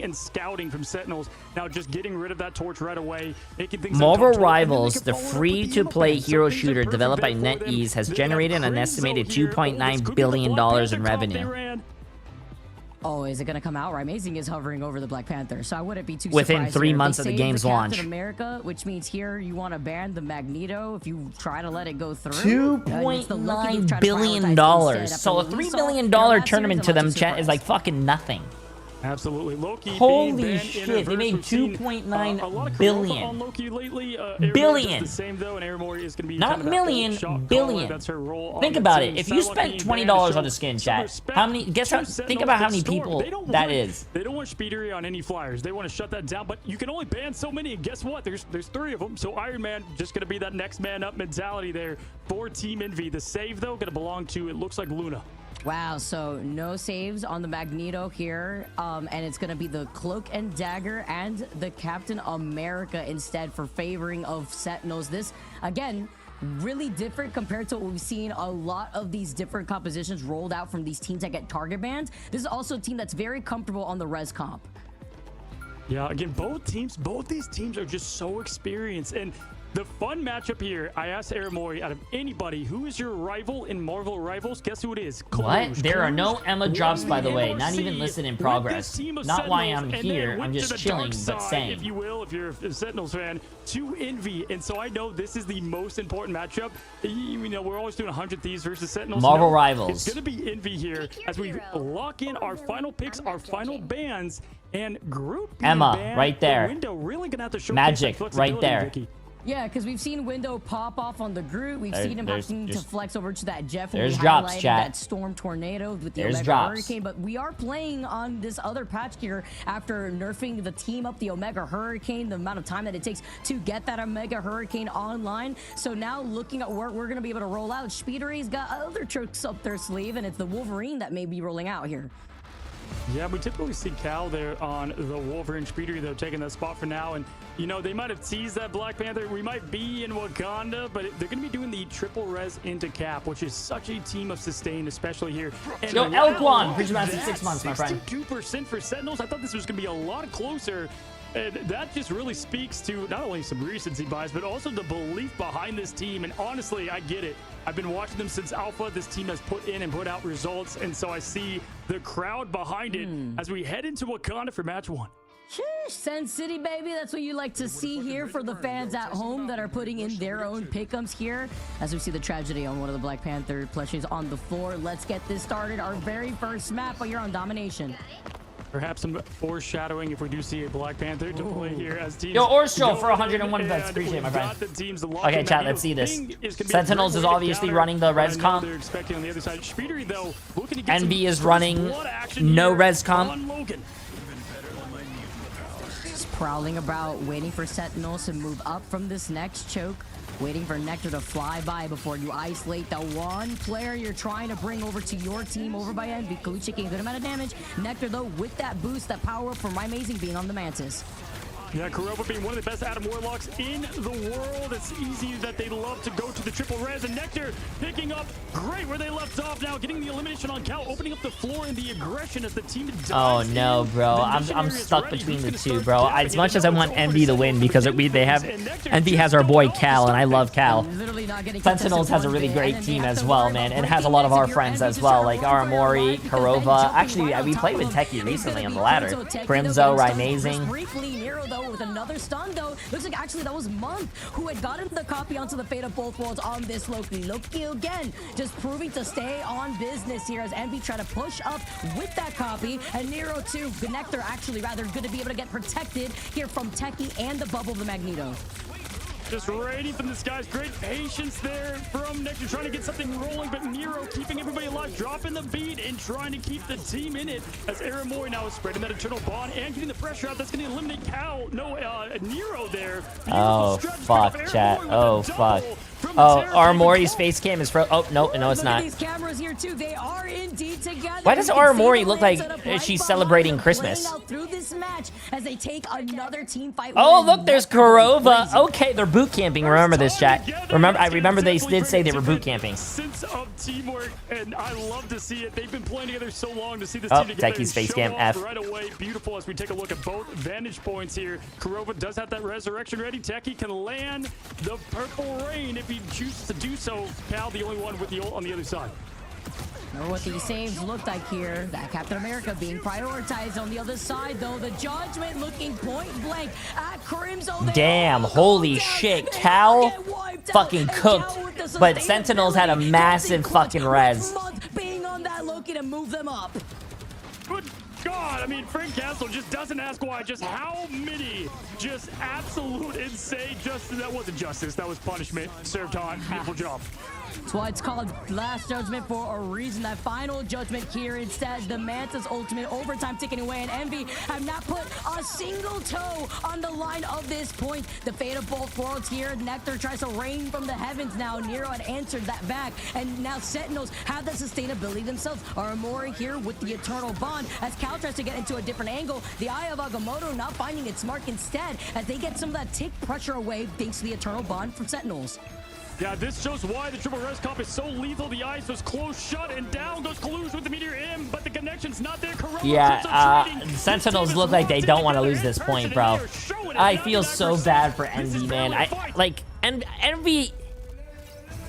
and scouting from Sentinels. Now just getting rid of that torch right away, making things Marvel uncomfortable, Rivals, and the then they can follow it up with free-to-play yellow hero fans. So things are shooter perfect developed by bet for them. NetEase, has They have generated an Crazo estimated here. Oh, this $2.9 could be the billion Black Panther in comp they revenue. ran. Oh, is it going to come out? Right, Amazing is hovering over the Black Panther, so I wouldn't be too Within surprised 3 here. months They of the saved game's Captain launch. America, which means here you want to ban the Magneto if you try to let it go through. $2.9 billion. So a $3 billion tournament to them, chat, is like fucking nothing. Absolutely. Loki Holy being shit, banned in they made reverse. We've seen, $2.9 a lot of billion. on Loki lately. Aramori Billion. does the same though, and Aramori is going to be Not kind of that million, old shot billion. caller. That's her role on Think the about team. it. If you Psylocke spent being $20 banned on a shows skin, some chat, respect how many? Guess to how? Sentinels Think about how that many Storm. people They don't that want- is. They don't want Speedery on any flyers. They want to shut that down, but you can only ban so many. And guess what? There's 3 of them. So Iron Man just going to be that next man up mentality there for Team Envy. The save though going to belong to, it looks like, Luna. Wow, so no saves on the Magneto here, and it's going to be the Cloak and Dagger and the Captain America instead for favoring of Sentinels. This, again, really different compared to what we've seen a lot of these different compositions rolled out from these teams that get target bans. This is also a team that's very comfortable on the res comp. Yeah, again, both these teams are just so experienced. And the fun matchup here, I asked Aramori, out of anybody, who is your rival in Marvel Rivals? Guess who it is? What? There are no Emma drops, by the way. Not NRC even listed in with progress. this team of Not why I'm Sentinels, and here. then I'm went to just the chilling, dark but side, saying. if you will, if you're a Sentinels fan, to Envy. And so I know this is the most important matchup. You know, we're always doing 100 Thieves versus Sentinels. Marvel No, Rivals. It's going to be Envy here as we lock in our final picks, our final bans, and group being Emma, banned, right there. the Window really going to have to show Magic, that right flexibility, there. Vicky. Yeah, because we've seen Window pop off on the Groot. We've seen him having to flex over to that Jeff. There's drops, highlighted chat. that Storm Tornado with the There's Omega drops. Hurricane. But we are playing on this other patch here after nerfing the team up, the Omega Hurricane, the amount of time that it takes to get that Omega Hurricane online. So now looking at where we're going to be able to roll out, Speedery's got other tricks up their sleeve, and it's the Wolverine that may be rolling out here. Yeah, we typically see Cal there on the Wolverine Speedery, though, taking that spot for now. And, you know, they might have teased that Black Panther. We might be in Wakanda, but they're going to be doing the triple res into Cap, which is such a team of sustain, especially here. And Yo, wow, Elquan, preacher master 6 months, my friend. 62% for Sentinels. I thought this was going to be a lot closer. And that just really speaks to not only some recency bias, but also the belief behind this team. And honestly, I get it. I've been watching them since Alpha. This team has put in and put out results. And so I see the crowd behind it as we head into Wakanda for match 1. Sheesh, Sen City, baby. That's what you like to see here for the fans at home that are putting in their own pick'ems here. As we see the tragedy on one of the Black Panther plushies on the floor. Let's get this started. Our very first map, but you're on Domination. Perhaps some foreshadowing if we do see a Black Panther to play here as teams. Yo, Orstro go for 101 in, bets. and Appreciate it, my we've friend. got the teams locked Okay, in. chat, Now, let's see this. Thing is gonna be a Sentinels great is way to obviously counter. running the res I know comp. they're expecting on the other side. Speedery, though, looking to get Envy some is running blood action no here res comp. on Logan. Just prowling about, waiting for Sentinels to move up from this next choke. Waiting for Nectar to fly by before you isolate the one player you're trying to bring over to your team over by Envy. Kalucha taking a good amount of damage. Nectar, though, with that boost, that power up from Amazing being on the Mantis. Yeah, Kurova being one of the best Adam Warlocks in the world. It's easy that they love to go to the triple res. And Nectar picking up great where they left off now, getting the elimination on Cal, opening up the floor and the aggression as the team dives Oh no, bro! I'm stuck between the two, bro. As much as I want Envy to win because they have Envy has our boy Cal, and I love Cal. Sentinels has a really great team as well, man. It has a lot of our friends as well, like Aramori, Kurova. Actually, we played with Techie recently on the ladder. Grimzo, Amazing. Briefly, Nero, though, with another stun, though. Looks like actually that was Monk who had gotten the copy onto the Fate of Both Worlds on this Loki. Loki again, just proving to stay on business here as Envy try to push up with that copy. And Nero, too, Nectar actually rather good to be able to get protected here from Techie and the bubble of the Magneto. Just raiding from this guy's great patience there from Nectar, trying to get something rolling, but Nero keeping everybody alive, dropping the beat and trying to keep the team in it as Aramori now is spreading that eternal bond and getting the pressure out. That's going to eliminate Cal. No, Nero there. Oh, fuck, chat. Oh, fuck. Oh, Aramori's face cam is oh, no, it's not. These cameras here too, they are indeed together. Why does Aramori look like she's celebrating Christmas? Through this match as they take another team fight. Oh, look, there's Kurova. Okay, they're boot camping. Remember this, chat. I remember they did say they were boot camping. Sense of teamwork, and I love to see it. They've been playing together so long to see this team together. Techie's face cam F right away. Beautiful as we take a look at both vantage points here. Kurova does have that resurrection ready. Techie can land the purple rain if he chooses to do so. Cal, the only one with the ult on the other side. Remember what these saves looked like here. That Captain America being prioritized on the other side, though. The judgment looking point blank at Crimzo. Damn, holy shit. Cal fucking cooked. But Sentinels had a massive fucking res. Being on that Loki to move them up. Good God, I mean, Frank Castle just doesn't ask why. Just how many, just absolute insane justice. That wasn't justice, that was punishment. Served on, beautiful job. That's why it's called Last Judgment for a reason. That final judgment here, instead, the Manta's ultimate overtime ticking away, and Envy have not put a single toe on the line of this point. The fate of both worlds here. Nectar tries to rain from the heavens now. Nero had answered that back, and now Sentinels have the sustainability themselves. Aramori here with the Eternal Bond as Cal tries to get into a different angle. The Eye of Agamotto not finding its mark instead as they get some of that tick pressure away thanks to the Eternal Bond from Sentinels. Yeah, this shows why the triple res comp is so lethal. The eyes was close shut, and down goes Kalush with the meteor in, but the connection's not there. Yeah, Sentinels look like they don't want to lose this point, bro. I feel so bad for Envy, man.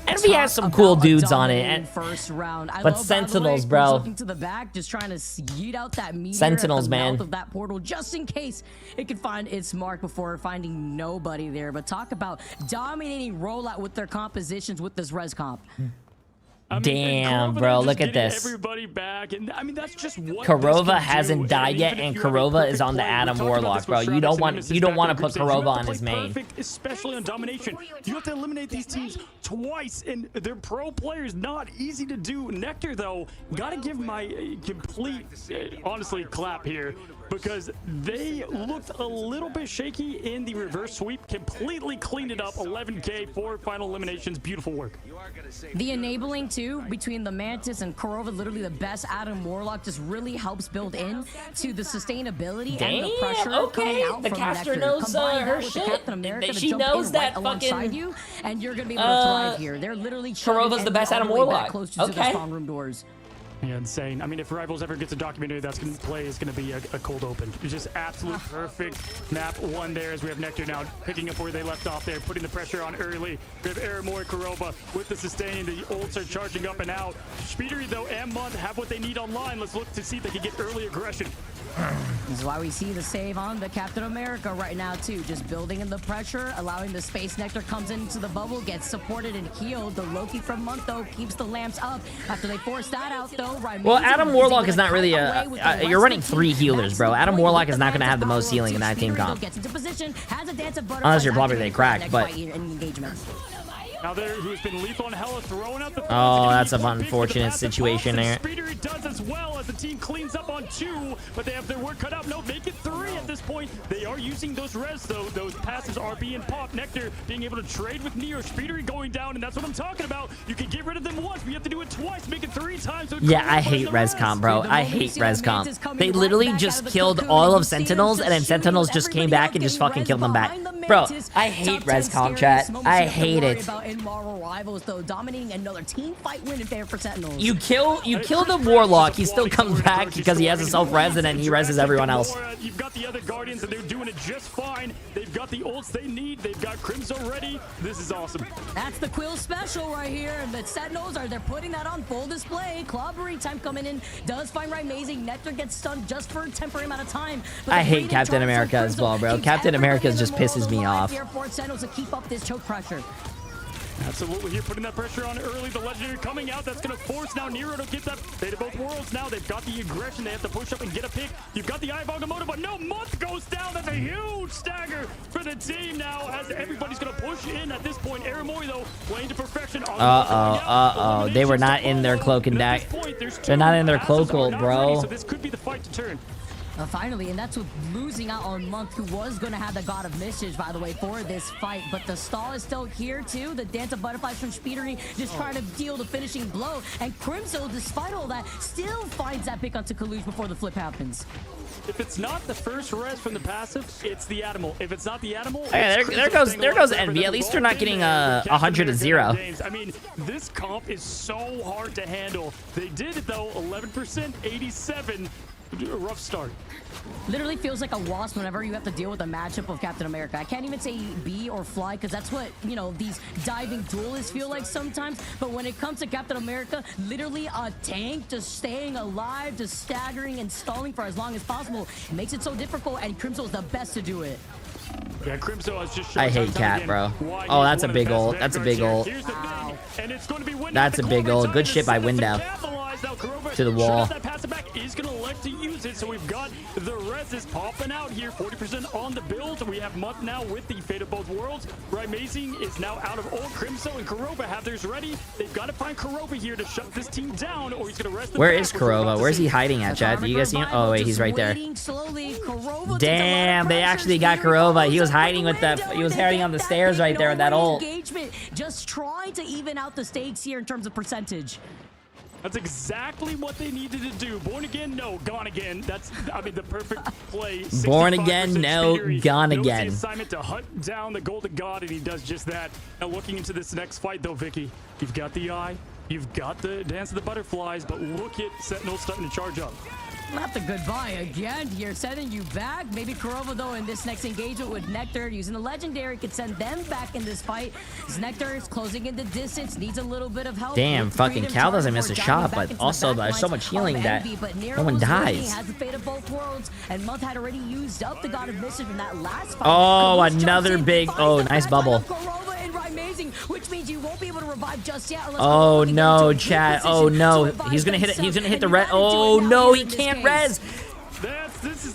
Envy has some cool dudes on it, but Sentinels, bro. Looking to the back, just trying to yeet out that meteor Sentinels, at the man. mouth of that portal, just in case it could find its mark before finding nobody there. But talk about dominating rollout with their compositions with this res comp. I mean, damn, bro, look at this. Everybody back, and I mean that's just what Kurova hasn't died yet, and Kurova is on the Adam Warlock, bro. You don't want to put Kurova on his main. Perfect, especially on domination. You have to eliminate these teams twice, and they're pro players. Not easy to do. Nectar, though, gotta give my complete, honestly, clap here. Because they looked a little bit shaky in the reverse sweep. Completely cleaned it up. 11K, 4 final eliminations. Beautiful work. The enabling, too, between the Mantis and Kurova, literally the best Adam Warlock, just really helps build in to the sustainability and the pressure coming out the from caster Nectar. knows Combine that her with shit. the Captain America She to knows jump that in right alongside fucking you, and you're going to be able to thrive here. They're literally Kurova's the best Adam Warlock. Close to the spawn room doors. Yeah, insane. I mean, if Rivals ever gets a documentary that's going to play, is going to be a cold open. It's just absolute perfect map one there as we have Nectar now picking up where they left off there, putting the pressure on early. We have Aramori, Kurova with the sustain. The ults are charging up and out. Speedery, though, and Munt have what they need online. Let's look to see if they can get early aggression. This is why we see the save on the Captain America right now, too. Just building in the pressure, allowing the Space Nectar comes into the bubble, gets supported and healed. The Loki from Munt, though, keeps the lamps up. After they force that out, though, well, Adam Warlock is not really you're running 3 healers, bro. Adam Warlock is not going to have the most healing in that team comp. Unless you're probably cracked, but... Now there, who's been lethal on Hella, throwing out the... Oh, that's an unfortunate situation there. Speedery does as well as the team cleans up on 2, but they have their work cut out. No, make it 3 at this point. They are using those res, though. Those passes are being popped. Nectar being able to trade with Neo. Speedery going down, and that's what I'm talking about. You can get rid of them once, but you have to do it twice. Make it 3 times. Yeah, I hate res comp, bro. I hate res comp. They literally just killed all of Sentinels, and then Sentinels just came back and just fucking killed them back. Bro, I hate res comp, chat. I hate it. Rivals, though, dominating another team fight win in favor for Sentinels. You kill the Warlock, he still comes back because he has a self-res, and then he reses everyone else. You've got the other Guardians, and they're doing it just fine. They've got the ults they need. They've got Crimzo ready. This is awesome. That's the Quill special right here, and the Sentinels they're putting that on full display. Clobbery time coming in, does find right amazing. Nectar gets stunned just for a temporary amount of time. I hate Captain America as well, bro. Captain America just pisses me off. Sentinels to keep up this choke pressure. Absolutely, here putting that pressure on early. The Legendary coming out. That's going to force now Nero to get that fate of both worlds. Now they've got the aggression. They have to push up and get a pick. You've got the Eye of Agamotto, but no, Munt goes down. That's a huge stagger for the team now as everybody's going to push in at this point. Aramori, though, playing to perfection. They were not in their cloak and dagger. They're not in their cloak ult, bro. So this could be the fight to turn. Finally, and that's with losing out on Month, who was going to have the God of Mischief, by the way, for this fight. But the stall is still here, too. The Dance of Butterflies from Speedery just trying to deal the finishing blow. And Crimzo, despite all that, still finds that pick onto Kalush before the flip happens. If it's not the first res from the passive, it's the animal. If it's not the animal, okay, there goes Envy. At least they're not getting 100 to 0. I mean, this comp is so hard to handle. They did it though, 11%, 87. Rough start. Literally feels like a wasp whenever you have to deal with a matchup of Captain America. I can't even say be or fly, because that's what, you know, these diving duelists feel like sometimes. But when it comes to Captain America, literally a tank just staying alive, just staggering and stalling for as long as possible, makes it so difficult, and Crimzo is the best to do it. Yeah, Crimzo has just I hate Cat, bro. Oh, that's a big ult. That's a big ult. Wow. That's a big ult. Good shit by Window. To the wall. Is going to elect to use it, so we've got the reses popping out here. 40% on the build. We have Month now with the Fate of Both Worlds. Right, Mazing is now out of ult. Crimzo and Kurova have theirs ready. They've got to find Kurova here to shut this team down, or he's going to rest. Where is Kurova? Where's he hiding at, chat? Do you guys see him? Oh wait, he's right there. Damn, they actually got Kurova. He was hiding with the. He was hiding on the stairs right there with that ult. Just trying to even out the stakes here in terms of percentage. That's exactly what they needed to do. Born again, no, gone again. That's, I mean, the perfect play. Born again, no, gone again. The assignment to hunt down the Golden God, and he does just that. Now, looking into this next fight, though, Vicky, you've got the eye, you've got the Dance of the Butterflies, but look at Sentinels starting to charge up. Not the goodbye again here, sending you back. Maybe Kurova, though, in this next engagement with Nectar, using the Legendary, could send them back in this fight. As Nectar is closing in the distance, needs a little bit of help. Damn, fucking Cal doesn't miss a shot, but also there's so much healing that no one dies. Has the Fate of Both Worlds, and Month had already used up the God of Mischief in that last fight. Oh, another big, oh, nice bubble. Which means you won't be able to revive just yet. Oh no, chat. Oh no, he's gonna hit it. He's gonna hit the red. Oh no, he can't res.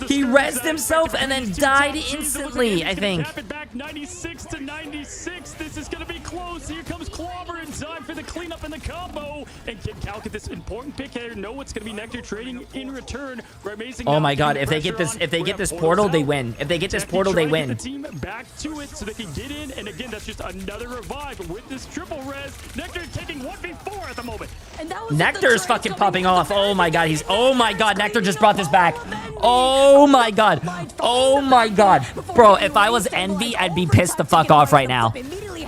He rezzed himself and then died instantly, I think. 96 to 96. This is going to be close. Here comes Clobber in time for the cleanup and the combo. And can Cal get this important pick here? Know what's going to be Nectar trading in return. Oh my god, if they get this portal, they win. If they get this portal, they win. The team back to it so they can get in. And again, that's just another revive with this triple res. Nectar taking 1v4 at the moment. Nectar's fucking popping off. Oh my god, oh my god, Nectar just brought this back. Oh my god. Oh my god. Bro, if I was Envy, I'd be pissed the fuck off right now.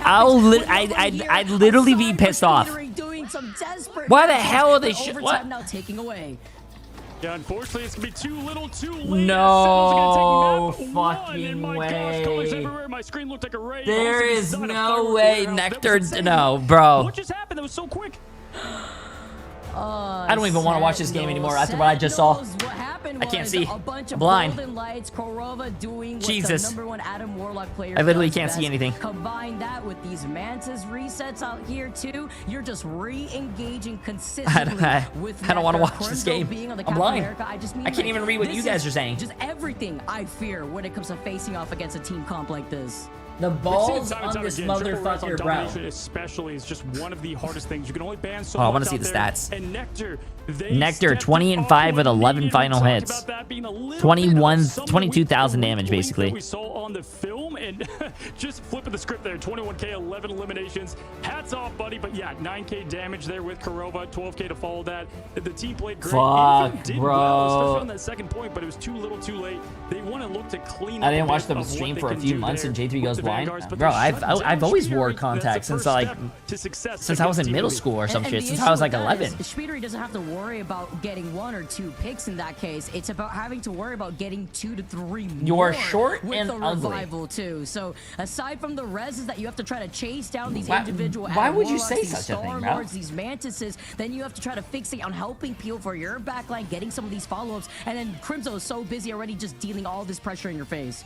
I'd literally be pissed off. Why the hell are they what? Yeah, unfortunately, it's going to be too little, too late. No fucking way. My screen looked like a ray. There is no way Nectar. No, bro. What just happened? That was so quick. I don't even want to watch this game anymore after what I just saw. I can't see. I'm blind. Jesus. I literally can't see anything. Combine that with these Mantis resets out here too. You're just re-engaging consistently. I don't want to watch this game. I'm blind. I can't even read what you guys are saying. Just everything I fear when it comes to facing off against a team comp like this. The balls on this motherfucker, bro. Especially is just one of the hardest things. You can only ban so much. Oh, I want to see the stats. And Nectar 20 and 5 with 11 final hits. 22,000 damage basically. We saw on the film and just flipping the script there. 21k, 11 eliminations. Hats off, buddy. But yeah, 9k damage there with Kurova. 12k to follow that. The team played great. Fuck, did bro. Well, especially on that second point, but it was too little, too late. They want to look to clean up. I didn't watch the stream for a few months, and Jay3 goes blind. Bro, I've always wore contacts since I was in middle school or some shit. Since I was like 11. Speedery doesn't have to worry about getting 1 or 2 picks in that case. It's about having to worry about getting 2 to 3 more. You're short with and the ugly. Revival too. So aside from the reses that you have to try to chase down these individual. Why would you say such a thing, bro? These Mantises, then you have to try to fixate on helping Peel for your backline, getting some of these follow-ups, and then Crimzo is so busy already just dealing all this pressure in your face.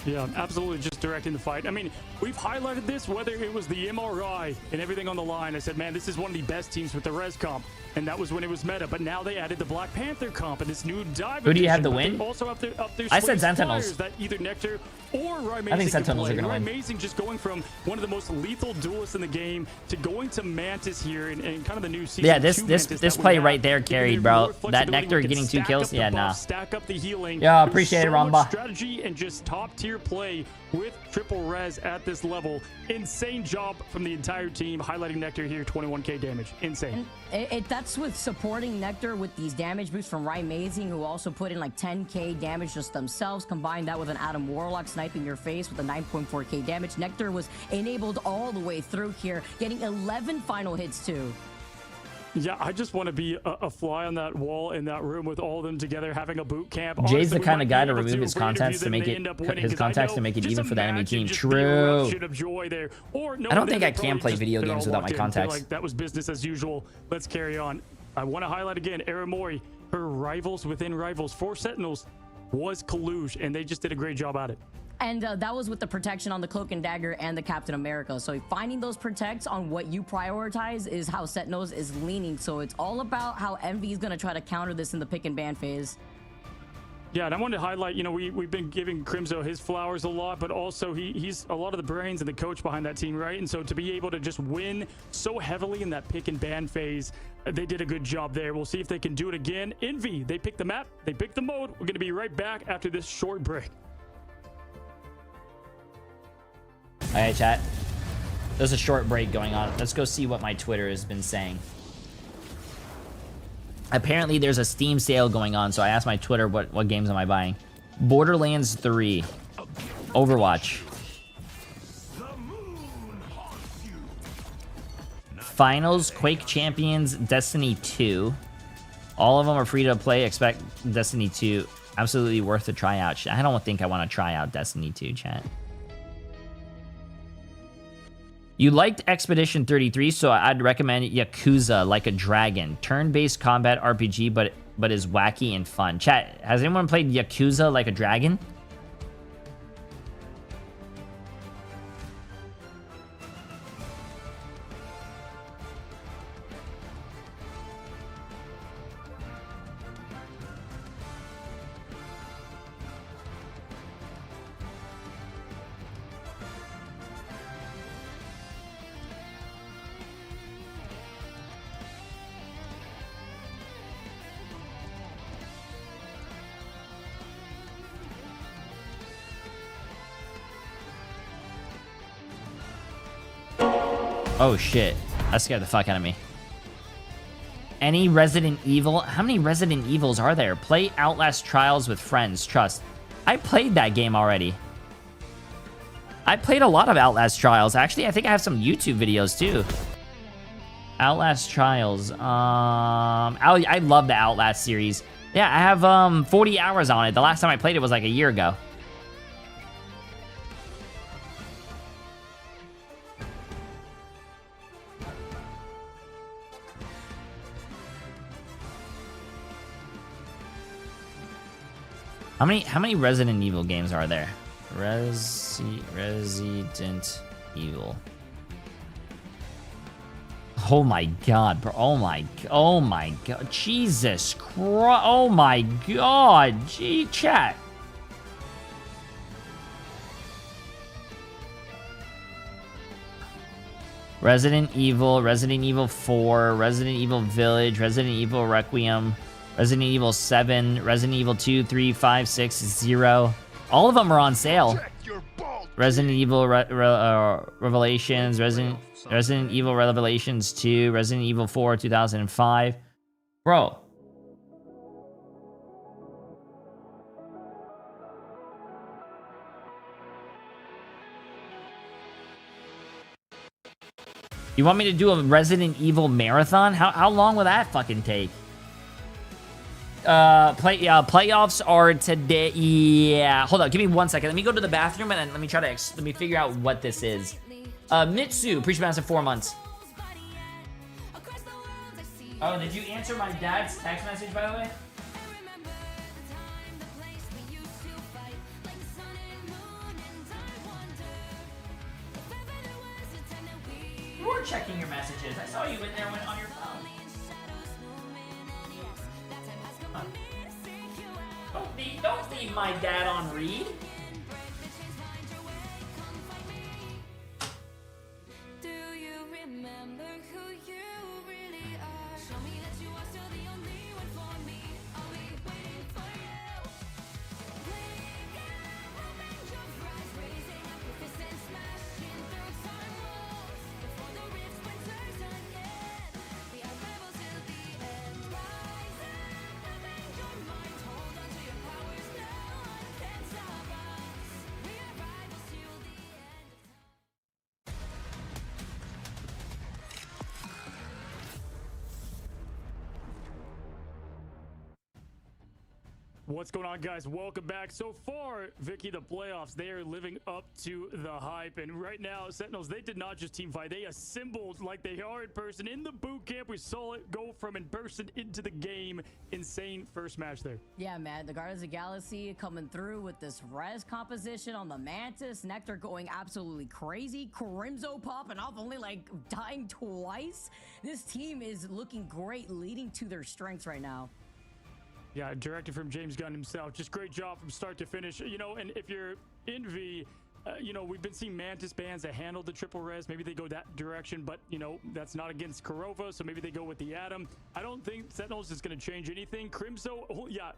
Yeah, absolutely. Just just directing the fight. I mean, we've highlighted this, whether it was the MRI and everything on the line. I said, man, this is one of the best teams with the res comp, and that was when it was meta. But now they added the Black Panther comp and this new dive. Who do you have to win? Also up there I said Sentinels. That either Nectar or Rymazing. I think Sentinels are going to win. Rymazing just going from one of the most lethal duelists in the game to going to Mantis here and kind of the new season. Yeah, this play right there carried, bro. That Nectar getting 2 kills. Yeah, nah. Stack up the healing. Yeah, appreciate it, Ramba. Strategy and just top tier play with triple res at this level. Insane job from the entire team, highlighting Nectar here. 21k damage. Insane. That's with supporting Nectar with these damage boosts from Rymazing, who also put in like 10k damage just themselves. Combine that with an Adam Warlock sniping your face with a 9.4k damage. Nectar was enabled all the way through here, getting 11 final hits too. Yeah, I just want to be a fly on that wall in that room with all of them together having a boot camp. Jay's the kind of guy to remove his contacts to make it even for the enemy team. True. I don't think I can play video games without my contacts. Like, that was business as usual. Let's carry on. I want to highlight again, Aramori, her rivals within rivals for Sentinels was Kalush, and they just did a great job at it. And that was with the protection on the Cloak and Dagger and the Captain America. So finding those protects on what you prioritize is how Sentinels is leaning. So it's all about how Envy is going to try to counter this in the pick and ban phase. Yeah, and I wanted to highlight, you know, we've been giving Crimzo his flowers a lot, but also he's a lot of the brains and the coach behind that team, right? And so to be able to just win so heavily in that pick and ban phase, they did a good job there. We'll see if they can do it again. Envy, they picked the map, they picked the mode. We're going to be right back after this short break. Alright, chat. There's a short break going on. Let's go see what my Twitter has been saying. Apparently, there's a Steam sale going on, so I asked my Twitter, what games am I buying? Borderlands 3. Overwatch. Finals, Quake Champions, Destiny 2. All of them are free to play. Expect Destiny 2. Absolutely worth a try out. I don't think I want to try out Destiny 2, chat. You liked Expedition 33, so I'd recommend Yakuza Like a Dragon. Turn-based combat RPG, but is wacky and fun. Chat, has anyone played Yakuza Like a Dragon? Oh shit, that scared the fuck out of me. Any Resident Evil? How many Resident Evils are there? Play Outlast Trials with friends, trust. I played that game already. I played a lot of Outlast Trials. Actually, I think I have some YouTube videos too. Outlast Trials. I love the Outlast series. Yeah, I have 40 hours on it. The last time I played it was like a year ago. How many Resident Evil games are there? Resident Evil. Oh my god, bro. Oh my god. Jesus Christ. Oh my god. Gee, chat. Resident Evil, Resident Evil 4, Resident Evil Village, Resident Evil Requiem, Resident Evil 7, Resident Evil 2, 3, 5, 6, 0. All of them are on sale. Resident Evil Revelations, Resident Evil Revelations 2, Resident Evil 4, 2005. Bro. You want me to do a Resident Evil marathon? How long will that fucking take? Playoffs are today. Yeah, hold on, give me 1 second. Let me go to the bathroom and let me figure out what this is. Mitsu, appreciate massive 4 months. Oh, did you answer my dad's text message, by the way? were checking your messages. I saw you in there on your phone. Huh. Don't leave my dad on read. Do you remember who you really are? Show me that you are still the only one for me. I'll be waiting for you. Wake up, open your eyes, raising up your fists and smashing through time walls. Before the rifts winter's again, we are rebels till the end. Rise up, open your mind, hold on to your powers. No one can stop us. We are rivals till the end of time. What's going on, guys? Welcome back. So far, Vicky, the playoffs, they are living up to the hype. And right now, Sentinels, they did not just team fight. They assembled like they are in person in the boot camp. We saw it go from in person into the game. Insane first match there. Yeah, man, the Guardians of the Galaxy coming through with this res composition on the Mantis. Nectar going absolutely crazy. Crimzo popping off, only like dying twice. This team is looking great, leading to their strengths right now. Yeah, directed from James Gunn himself. Just great job from start to finish. You know, and if you're Envy, you know, we've been seeing Mantis bands that handle the triple res. Maybe they go that direction, but, you know, that's not against Kurova, so maybe they go with the Atom. I don't think Sentinels is going to change anything. Crimzo, oh, yeah.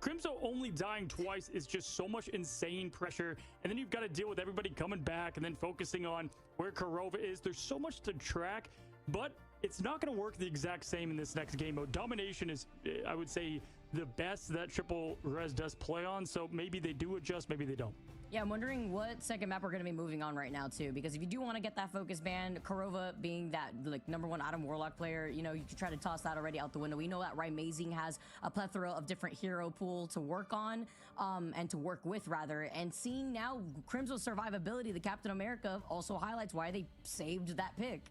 Crimzo only dying twice is just so much insane pressure. And then you've got to deal with everybody coming back and then focusing on where Kurova is. There's so much to track, but it's not going to work the exact same in this next game mode. Domination is, I would say, the best that triple res does play on, so maybe they do adjust, maybe they don't. Yeah, I'm wondering what second map we're going to be moving on right now, too, because if you do want to get that focus band, Kurova being that, like, #1 Atom Warlock player, you know, you can try to toss that already out the window. We know that Amazing has a plethora of different hero pool to work on, and to work with, rather, and seeing now Crimso's survivability, the Captain America, also highlights why they saved that pick.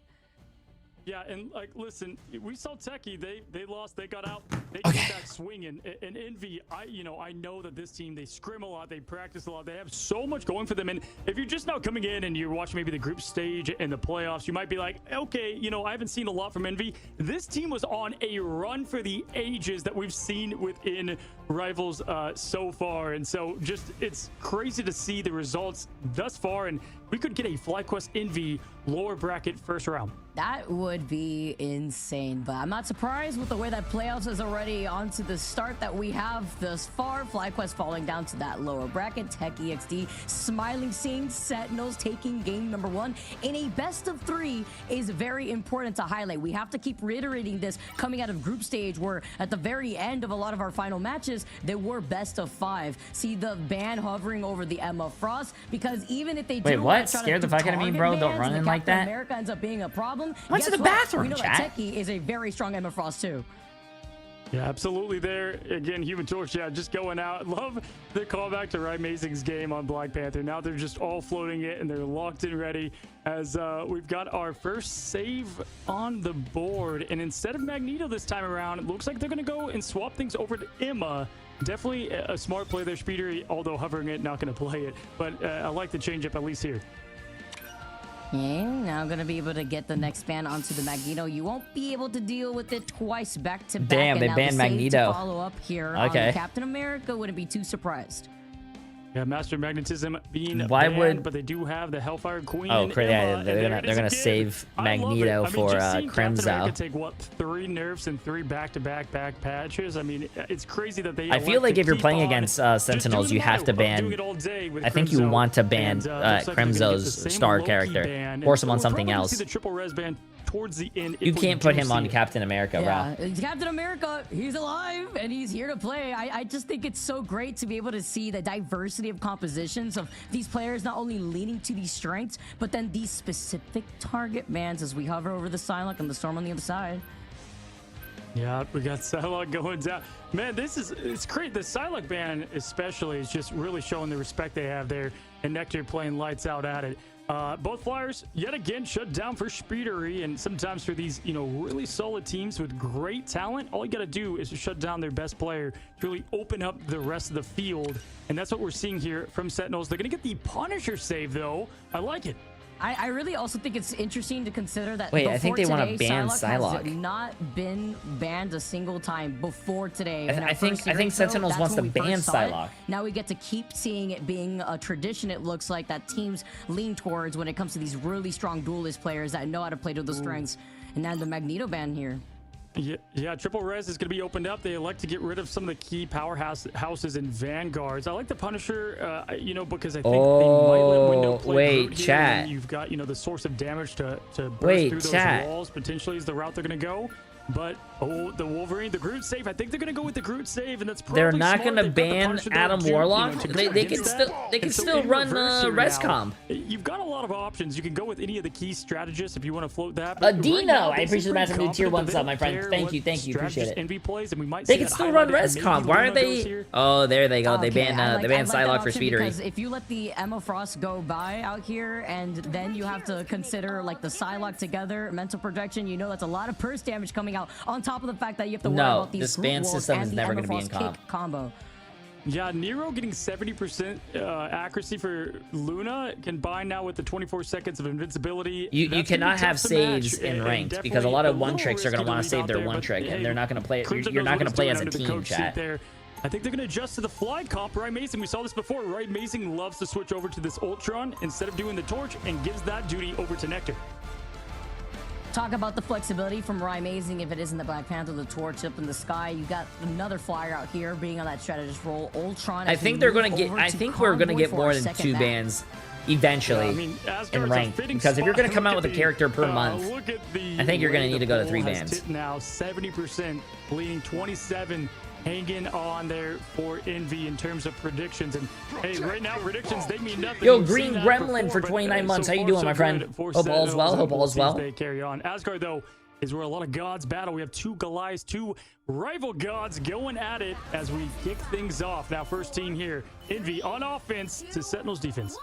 Yeah, and like, listen, we saw Techie. They lost. They got out. They came back swinging. And Envy, I know that this team, they scrim a lot. They practice a lot. They have so much going for them. And if you're just now coming in and you're watching maybe the group stage and the playoffs, you might be like, okay, you know, I haven't seen a lot from Envy. This team was on a run for the ages that we've seen within Rivals so far. And so just, it's crazy to see the results thus far. And we could get a FlyQuest Envy lower bracket first round. That would be insane, but I'm not surprised with the way that playoffs is already onto the start that we have thus far. FlyQuest falling down to that lower bracket. Tech EXD smiling, seeing Sentinels taking game #1 in a best of 3 is very important to highlight. We have to keep reiterating this coming out of group stage, where at the very end of a lot of our final matches, there were best of 5. See the ban hovering over the Emma Frost, because even if they do what? Scared the fuck out of me, bro? Don't run in like that. America ends up being a problem. Went to the Guess what? bathroom, We know chat. that Techie is a very strong Emma Frost too. Yeah, absolutely there. Again, Human Torch, yeah, just going out. Love the callback to Amazing's game on Black Panther. Now they're just all floating it, and they're locked in ready as we've got our first save on the board. And instead of Magneto this time around, it looks like they're going to go and swap things over to Emma. Definitely a smart play there, Speeder, although hovering it, not going to play it. But I like the change up at least here. Okay, now gonna be able to get the next ban onto the Magneto. You won't be able to deal with it twice back to back. Damn, they and now banned the save Magneto. to follow up here Okay. on Captain America. Wouldn't be too surprised. Yeah, Master Magnetism being Why banned, would- but they do have the Hellfire Queen. Oh, and yeah, Emma, and they're there gonna- it they're is gonna again. save I love it. Magneto I mean, for, just seeing Captain Crimzo. America take what, 3 nerfs and 3 back-to-back patches. I mean, it's crazy that they. I feel elect like to if you're keep playing on against just Sentinels, doing you the have to model of ban. doing it all day with I think you Crimzo. want to ban And, looks like they're gonna get the Crimzo's same star Loki character. ban. Force And him on we'll something probably else. See the triple res ban towards the end. You if we can't do put him see on it. Captain America, Yeah, bro. Captain America, he's alive and he's here to play. I just think it's so great to be able to see the diversity of compositions of these players, not only leaning to these strengths, but then these specific target bans as we hover over the Psylocke and the Storm on the other side. Yeah, we got Psylocke going down. Man, it's great. The Psylocke ban especially is just really showing the respect they have there, and Nectar playing lights out at it. Both Flyers yet again shut down for Speedery, and sometimes for these, really solid teams with great talent, all you got to do is to shut down their best player to really open up the rest of the field, and that's what we're seeing here from Sentinels. They're going to get the Punisher save, though. I like it. I really also think it's interesting to consider that. Wait, I think they want to today, ban Psylocke Psylocke. has not been banned a single time before today. I think Sentinels wants to ban Psylocke. Now we get to keep seeing it being a tradition. It looks like that teams lean towards when it comes to these really strong duelist players that know how to play to the strengths. And now the Magneto ban here. Yeah, Triple Res is going to be opened up. They elect to get rid of some of the key powerhouses and vanguards. I like the Punisher, you know, because I think they might let Window play Groot here, chat. and then you've got, you know, the source of damage to burst through those walls potentially is the route they're going to go. But the Wolverine, the Groot save. I think they're going to go with the Groot save, and that's probably They're not smart. going to They've got the ban Punisher there Adam to, Warlock. you know, They can against still that. they can And so still in run reverse here Rescom. now, you've got a lot of options. You can go with any of the key strategists if you want to float that. Dino, now, I appreciate the massive new tier 1 sub, my friend. Thank you, appreciate it. Envy plays, and we might They see can that still run highlighted, and Rescom. maybe Why are Luna goes they? here. Oh, there they go. They Okay, ban I like that Psylocke for option speedery. because if you let the Emma Frost go by out here and then you have to consider like the Psylocke together, mental projection, you know that's a lot of burst damage coming out on top of the fact that you have to worry about these this group ban walls system and is the never Emma gonna be in Frost kick combo. Yeah, Nero getting 70% accuracy for Luna, combined now with the 24 seconds of invincibility. You That's cannot gonna be have tough to match, saves in and ranked because a lot of one tricks are going to want to risky save their leave one out trick, there, and they're not going to play. Crimson You're knows not what going to he's play doing as a under the team, coach seat chat. there. I think they're going to adjust to the fly comp. Ryan Mason, we saw this before. Ryan Mason loves to switch over to this Ultron instead of doing the torch and gives that duty over to Nectar. Talk about the flexibility from Amazing. If it isn't the Black Panther, the torch up in the sky, you got another flyer out here being on that strategist role. Ultron. I think they're going to get. I think we're going to get more than 2 bans eventually in ranked. Because if you're going to come out with a character per month, I think you're going to need to go to 3 bans. Now 70%, bleeding 27. Hanging on there for Envy in terms of predictions. And hey, right now predictions, they mean nothing. Yo, We've Green seen that Gremlin before, for but, 29 months. so How you far, doing, so my friend? good for Hope all's Sentinels, well. and Hope we'll all's see if well. They carry on. Asgard, though, is where a lot of gods battle. We have 2 Goliaths, 2 rival gods going at it as we kick things off. Now, first team here, Envy on offense to Sentinels defense.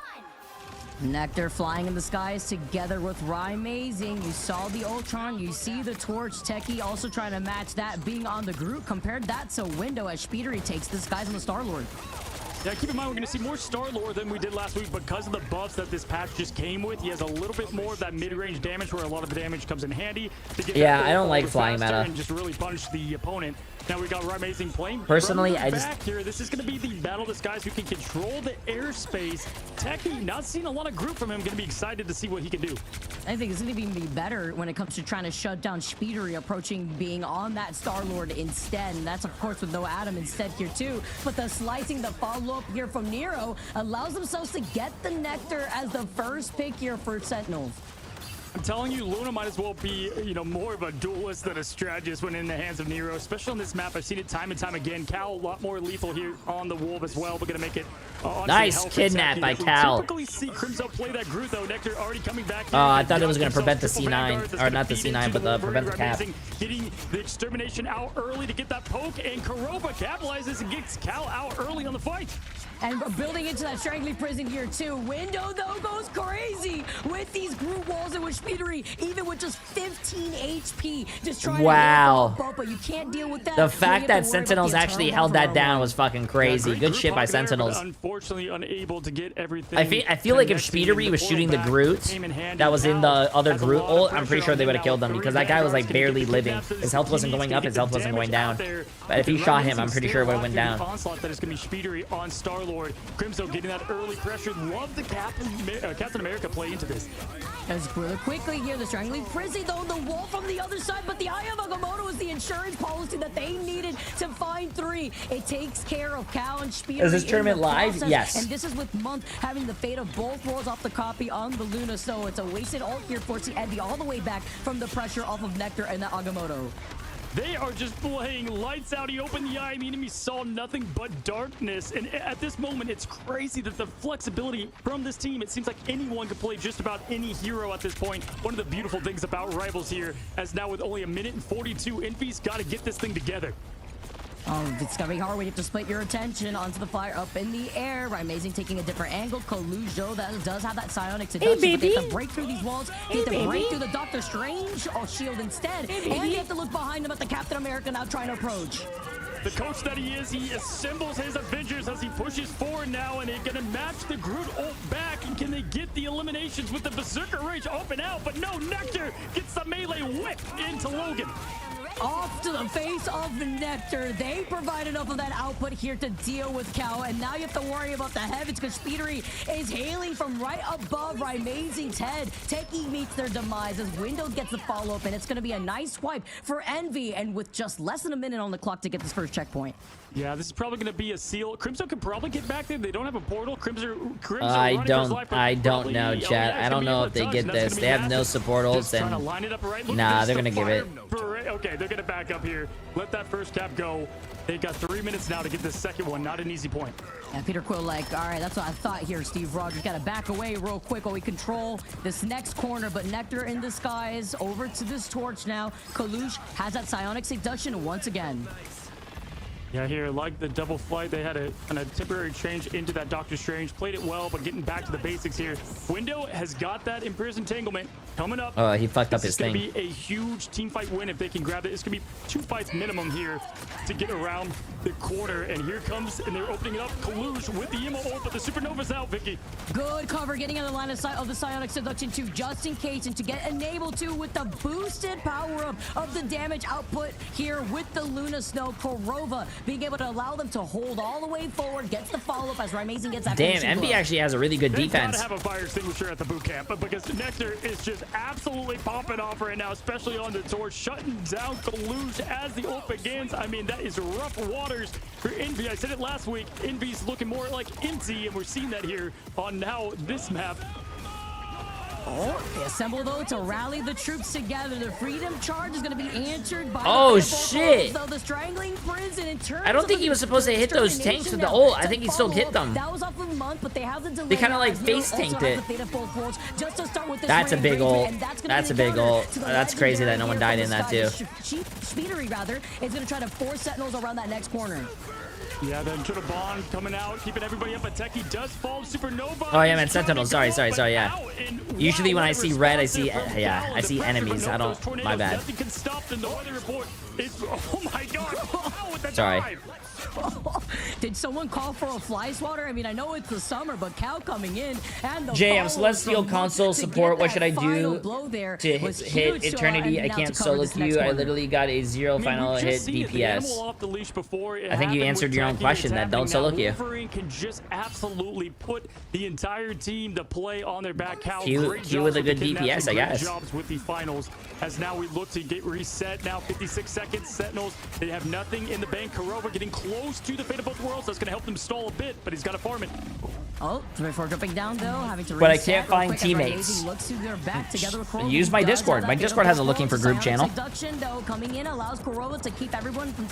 Nectar flying in the skies together with Amazing. You saw the Ultron, you see the torch. Techie also trying to match that, being on the Groot. Compared that to Window as Speedery takes the skies on the Star-Lord. Yeah, keep in mind, we're going to see more Star-Lord than we did last week because of the buffs that this patch just came with. He has a little bit more of that mid-range damage where a lot of the damage comes in handy. To get Yeah, that I don't like faster flying meta. and just really punish the opponent. Now we got Amazing playing. Personally, from the I just- back here. This is going to be the battle of the skies who can control the airspace. Techie, not seeing a lot of group from him. Going to be excited to see what he can do. I think it's going to be better when it comes to trying to shut down Speedery, approaching being on that Star-Lord instead. And that's, of course, with no Adam instead here, too. But the slicing, the follow-up here from Nero allows themselves to get the Nectar as the first pick here for Sentinels. I'm telling you, Luna might as well be, you know, more of a duelist than a strategist when in the hands of Nero, especially on this map. I've seen it time and time again. Cal, a lot more lethal here on the Wolf as well. We're going to make it Nice kidnap by Cal. Typically see Crimson play that Groot, though. Nectar already coming back. I thought it was going to prevent the C9, or not the C9, but the prevent the cap. Getting the extermination out early to get that poke, and Karoba capitalizes and gets Cal out early on the fight. And building into that strangling prison here too. Window though goes crazy with these group walls in which Speedery, even with just 15 HP, just trying to get up, but you can't deal with that. The fact that Sentinels actually held that down was fucking crazy. Good shit by Sentinels. Unfortunately, unable to get everything. I feel like if Speedery was shooting the Groot that was in the other Groot ult, I'm pretty sure they would have killed him because that guy was like barely living. His health wasn't going up, his health wasn't going down. But if he shot him, I'm pretty sure it would have went down. Onslaught that is going to be Speedery on Star-Lord. Crimson getting that early pressure. Love the Captain America play into this. As really quickly here, the strangling prison though, the wall from the other side, but the Eye of Agamotto is the insurance policy that they needed to find 3. It takes care of Cal and Speedery. Is this tournament live? Yes. And this is with Month having the fate of both worlds off the copy on the Luna, so it's a wasted ult here for Envy all the way back from the pressure off of Nectar and the Agamotto. They are just playing lights out. He opened the eye, and the enemy saw nothing but darkness. And at this moment, it's crazy that the flexibility from this team, it seems like anyone could play just about any hero at this point. One of the beautiful things about Rivals here, as now with only 1:42, Envy's got to get this thing together. Oh, it's gonna be hard when you have to split your attention onto the flyer up in the air. Amazing taking a different angle. Colujo that does have that psionic seduction, but they have to break through these walls. They have to break through the Doctor Strange shield instead. And you have to look behind him at the Captain America now trying to approach. The coach that he is, he assembles his Avengers as he pushes forward now, and he's going to match the Groot ult back and Can they get the eliminations with the Berserker Rage up and out? But no, Nectar gets the melee whip into Logan. Off to the face of the Nectar. They provide enough of that output here to deal with Cal, and now you have to worry about the heavens because Speedery is hailing from right above Amazing's head. Techie meets their demise as Windows gets the follow-up, and it's going to be a nice swipe for Envy, and with just less than a minute on the clock to get this first checkpoint. Yeah, this is probably going to be a seal. Crimson could probably get back there. They don't have a portal. Crimson I don't know, chat. I don't know if they get this. They have no supportals, and nah, they're gonna give it. Okay, they're gonna back up here. Let that first cap go. They got 3 minutes now to get the second one. Not an easy point. Yeah, Peter Quill like, all right, that's what I thought here, Steve Rogers. Got to back away real quick while we control this next corner. But Nectar in disguise over to this torch now. Kalush has that psionic seduction once again. Yeah, here, like the double flight, they had a kind of temporary change into that Doctor Strange. Played it well, but getting back to the basics here. Window has got that Imprisoned Entanglement coming up. Oh, he fucked up his thing. It's going to be a huge team fight win if they can grab it. It's going to be 2 fights minimum here to get around the corner. And here comes, and they're opening it up. Kalush with the emo ult, but the Supernova's out, Vicky. Good cover, getting on the line of sight of the Psionic Seduction too, just in case, and to get enabled to with the boosted power-up of the damage output here with the Luna Snow. Korova being able to allow them to hold all the way forward, gets the follow-up as Amazing gets that. Damn, MB actually has a really good defense. They gotta have a fire extinguisher at the boot camp, but because Nectar is just absolutely popping off right now, especially on the torch, shutting down Kalush as the ult begins. I mean, that is rough waters for Envy. I said it last week. Envy's looking more like empty, and we're seeing that here on now this map. Oh, they assemble though to rally the troops together. The Freedom Charge is going to be answered by oh shit! So the Strangling Prison in terms I don't think he was supposed to hit those tanks with the ult. I think he still hit them. That was off of a month, but they have the delay. They kind of like face tanked it. That's a big ult. That's a big ult. That's crazy that no one died in that too. Speedery rather is going to try to force Sentinels around that next corner. Yeah, then to the bond coming out, keeping everybody up. But Techie does fall. Supernova. Oh yeah, man, Sentinels. Sorry. Yeah. Usually when I see red, I see I see enemies. I don't. My bad. Nothing can stop them. The weather report is. Oh my God! Sorry. Did someone call for a fly swatter? I mean, I know it's the summer, but Cal coming in and the Jay, I'm Celestial console support. What should I do to hit Eternity? I can't solo queue. I literally got a 0 final hit DPS. I think you answered your own question. That don't solo queue. Wolverine can just absolutely put the entire team to play on their back. Cal, queue with a good DPS, I guess. Jobs with the finals. As now we look to get reset. Now 56 seconds. Sentinels, they have nothing in the bank. Korova getting close to the fate of both worlds. That's going to help them stall a bit, but he's got to farm it. Oh, before jumping down though, having to. But I can't find teammates. Use my Discord. My Discord has a looking for group channel.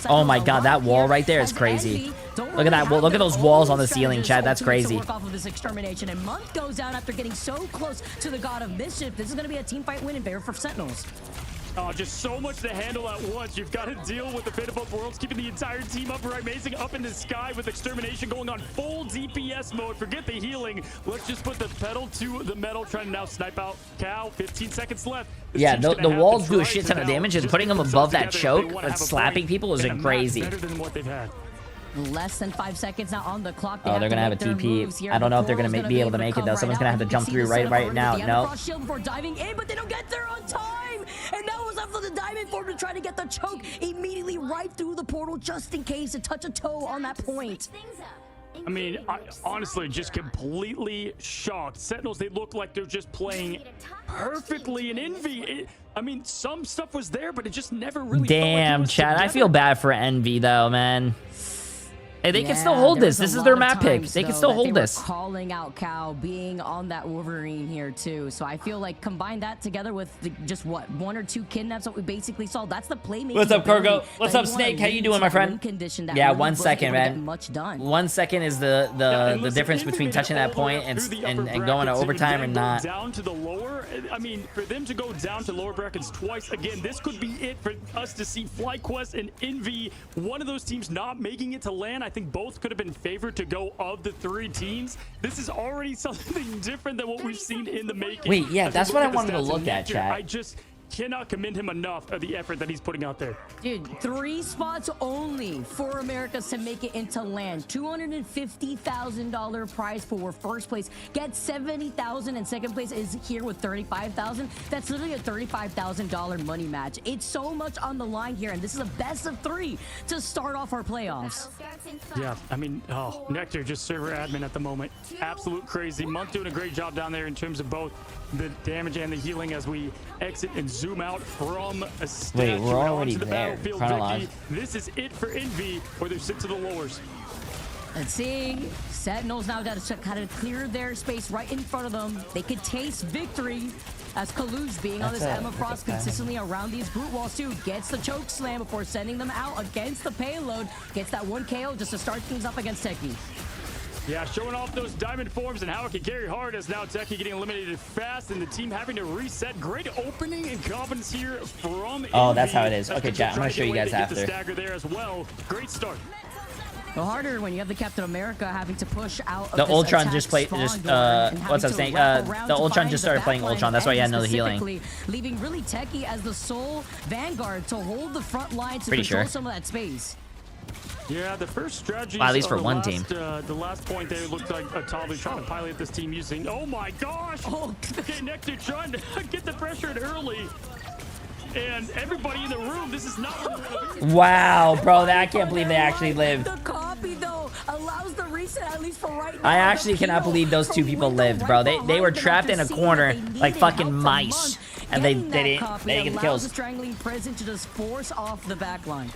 Oh my God, that wall right there is crazy. Look at that. Look at those walls on the ceiling, Chad. That's crazy. And Month goes down after getting so close to the God of Mischief. This is going to be a team fight win in favor for Sentinels. Oh, just so much to handle at once. You've got to deal with the fate of both worlds, keeping the entire team up. Amazing up in the sky with Extermination going on full DPS mode. Forget the healing. Let's just put the pedal to the metal, trying to now snipe out Cal. 15 seconds left. Yeah, the walls do a shit ton of damage, and putting them above that choke, slapping people is crazy. Better than what they've had. Less than 5 seconds now on the clock. Oh, they're gonna have a TP. I don't know if they're gonna be able to make it though. Someone's gonna have to jump through right now. No. Before diving in, but they don't get there on time. And that was up for the diamond form to try to get the choke immediately right through the portal, just in case to touch a toe on that point. I mean, honestly, just completely shocked. Sentinels, they look like they're just playing perfectly in Envy. I mean, some stuff was there, but it just never really. Damn, Chad, I feel bad for Envy though, man. Hey, they can still hold this. This is their map pick. They can still hold this. Calling out Cal being on that Wolverine here too. So I feel like combine that together with just what 1 or 2 kidnaps that we basically saw. That's the playmaking. What's up, Kurgo? What's up, Snake? How you doing, my friend? Yeah, 1 second, man. Much done. 1 second is the difference between touching that point and going to overtime and not. Down to the lower. I mean, for them to go down to lower brackets twice again, this could be it for us to see FlyQuest and Envy. One of those teams not making it to land. I think both could have been favored to go of the 3 teams. This is already something different than what we've seen in the making. Wait, yeah, that's what I wanted to look at, chat. cannot commend him enough of the effort that he's putting out there. Dude, 3 spots only for Americas to make it into land. $250,000 prize for first place. Get $70,000, and second place is here with $35,000. That's literally a $35,000 money match. It's so much on the line here, and this is a best of 3 to start off our playoffs. Yeah, I mean, Nectar just server admin at the moment. Absolute crazy. Month doing a great job down there in terms of both the damage and the healing as we exit and zoom out from a statue. Wait, we're already onto the there. battlefield. Chronology. Vicky, this is it for Envy, where they sit to the lowers. Let's see. Sentinels now got to kind of clear their space right in front of them. They could taste victory as Kaluj being on this Emma Frost consistently around these brute walls too. Gets the choke slam before sending them out against the payload. Gets that 1 KO just to start things up against Techie. Yeah, showing off those diamond forms and how it can carry hard as now Techie getting eliminated fast and the team having to reset. Great opening and confidence here from Oh, Envy. that's how it is. Okay, chat, I'm gonna show you guys after. The stagger there as well. Great start. Go harder when you have the Captain America having to push out. The Ultron just played. What's I saying? The Ultron just started playing Ultron. That's why he had another healing. Leaving really Techie as the sole vanguard to hold the front line to Pretty control sure. some of that space. Yeah, the first strategy. At least for one team. The last point there looked like Atalu trying to pilot this team using. Oh my gosh! Oh, Okay, Nectar trying to get the pressure in early. And everybody in the room, this is not what we Wow, bro, I can't believe they actually lived. The copy though allows the reset at least for right now. I actually cannot believe those 2 people lived, bro. They were trapped in a corner like fucking mice, and they didn't get the kills. The strangling prison to just force off the back line.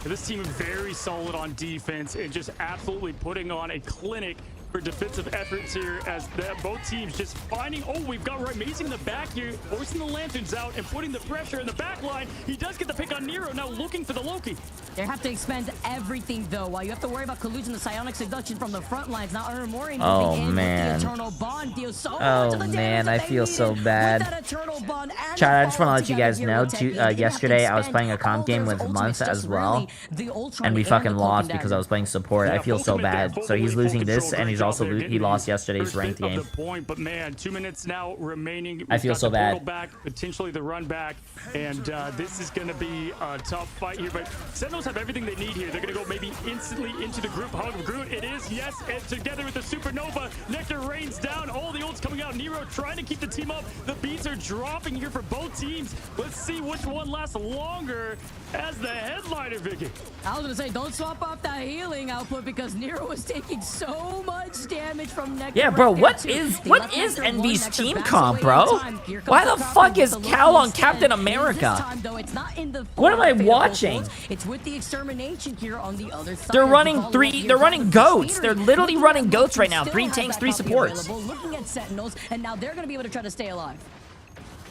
This team is very solid on defense and just absolutely putting on a clinic for defensive efforts here as both teams just finding. Oh, we've got Amazing in the back here, forcing the lanterns out and putting the pressure in the back line. He does get the pick on Nero, now looking for the Loki. They have to expend everything though, while you have to worry about collusion, the psionic seduction from the front lines. Now Mori Oh, moving in man. with the eternal bond deals so much Oh of the damage man, that I they feel so needed bad. with that eternal bond and Chat, I the just want to follow let you guys together know, here with Techie. They have to yesterday I was expend playing a all comp game their with ultimates, Month just as well, really the Ultron and we and fucking the lost Cloak and because I was Dagger. playing support. I feel so bad. So he's losing this, and he's also he lost yesterday's ranked game. But man, 2 minutes now remaining. I feel We've got so the portal bad. Back, potentially the run back, and this is going to be a tough fight here. But Sentinels have everything they need here. They're going to go maybe instantly into the group hug of Groot. It is, yes, and together with the Supernova, Nectar rains down. All the ults coming out. Nero trying to keep the team up. The beats are dropping here for both teams. Let's see which one lasts longer as the headliner, Vicky. I was gonna say, don't swap off that healing output because Nero was taking so much damage from Nectar. Yeah, bro, right what there, is too. what They is left Nectar Envy's one, Nectar team backs comp, away bro? in time. Here comes Why the Copy fuck with is the Cal Loki on Captain instead. America? This time, though, it's not in the What am I fatal watching? force. It's with the extermination here on the other side. They're as running Nicole three- here they're got running the goats. speeders. They're literally Looking running at goats right Loki, now. still 3 has tanks, that 3 copy supports. available. Looking at Sentinels, and now they're gonna be able to try to stay alive.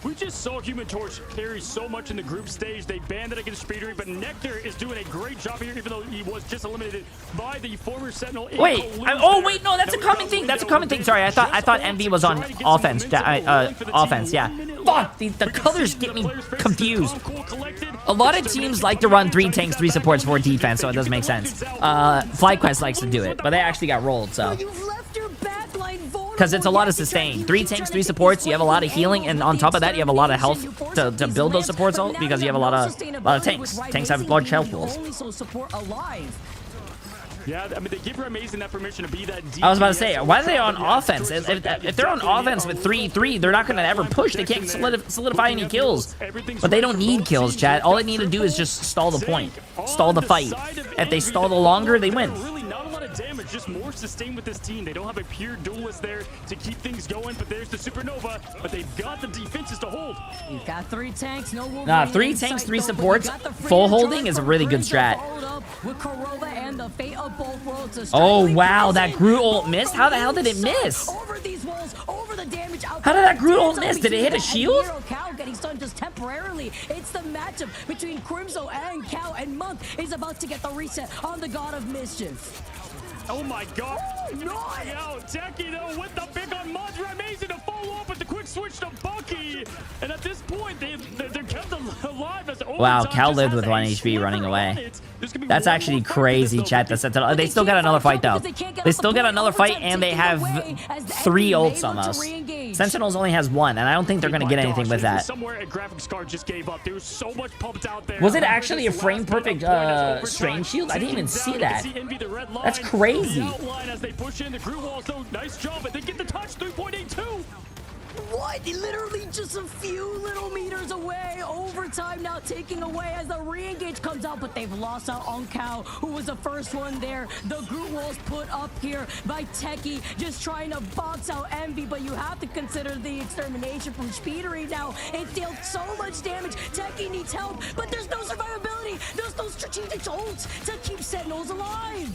We just saw Human Torch carry so much in the group stage. They banned it against Speedery, but Nectar is doing a great job here, even though he was just eliminated by the former Sentinel. Wait, oh wait, no, that's a common thing. That's a common thing. Sorry, I thought Envy was on offense. Offense, yeah. Fuck, the colors get me confused. A lot of teams like to run 3 tanks, 3 supports, 4 defense, so it doesn't make sense. FlyQuest likes to do it, but they actually got rolled, so. You've left your back line vulnerable. Because it's a lot of sustain. 3 tanks, 3 supports, you have a lot of healing, and on top of that, you have a lot of health to build those supports out because you have a lot of tanks. Tanks have large health pools. Only so support alive. Yeah, I mean, they give Amazing that permission to be that DPS. I was about to say, why are they on offense? If they're on offense with 3-3, they're not going to ever push. They can't solidify any kills. But they don't need kills, chat. All they need to do is just stall the point. Stall the fight. If they stall the longer, they win. Really not a lot of damage, just more sustain with this team. They don't have a pure duelist there to keep things going, but there's the Supernova, but they've got the defenses to hold. You've got 3 tanks, no Wolverine. Nah, 3 in tanks, sight, 3 though, but you supports, got the full freedom holding charge is a from really good Bridger, strat. followed up with Corova and the fate of both worlds. Oh, wow, that Groot ult missed? How the hell did it miss? Over these walls, over the damage out. How did that Groot ult miss? Did it hit a shield? Cal getting stunned just temporarily. It's the matchup between Crimzo and Cal, and Month is about to get the reset on the God of Mischief. Oh my god. No! Yo, Techie though with the pick on Madra. Amazing to follow up with the quick switch to Bucky. And at this point, they're kept alive. alive as Wow, overtime Cal just lived has with a 1 HP sliver running on away. it. There's gonna be That's one actually more fight for this, crazy, though, chat. The because Sentinel. They They still got can't another fight fight, though. because they can't get They off the still got point. another fight, Overtime and they ticking have away as the 3 enemy may ults look to almost. re-engage. Sentinels only has 1, and I don't think they're going to My get gosh, anything with if that. Somewhere a graphics card just gave up. There was so much pumped out there. Was it After actually a this frame last perfect bit of point as overtime strange shield? I didn't even ticking see down. that. You can see Envy, the red That's line, crazy. The outline as they push in the group wall. So nice job, but they get the touch. 3.82. What? Literally just a few little meters away. Overtime now taking away as the re-engage comes out, but they've lost out on Cal, who was the first one there. The group wall's put up here by Techie, just trying to box out Envy, but you have to consider the extermination from Speedery now. It dealt so much damage. Techie needs help, but there's no survivability. There's no strategic ults to keep Sentinels alive.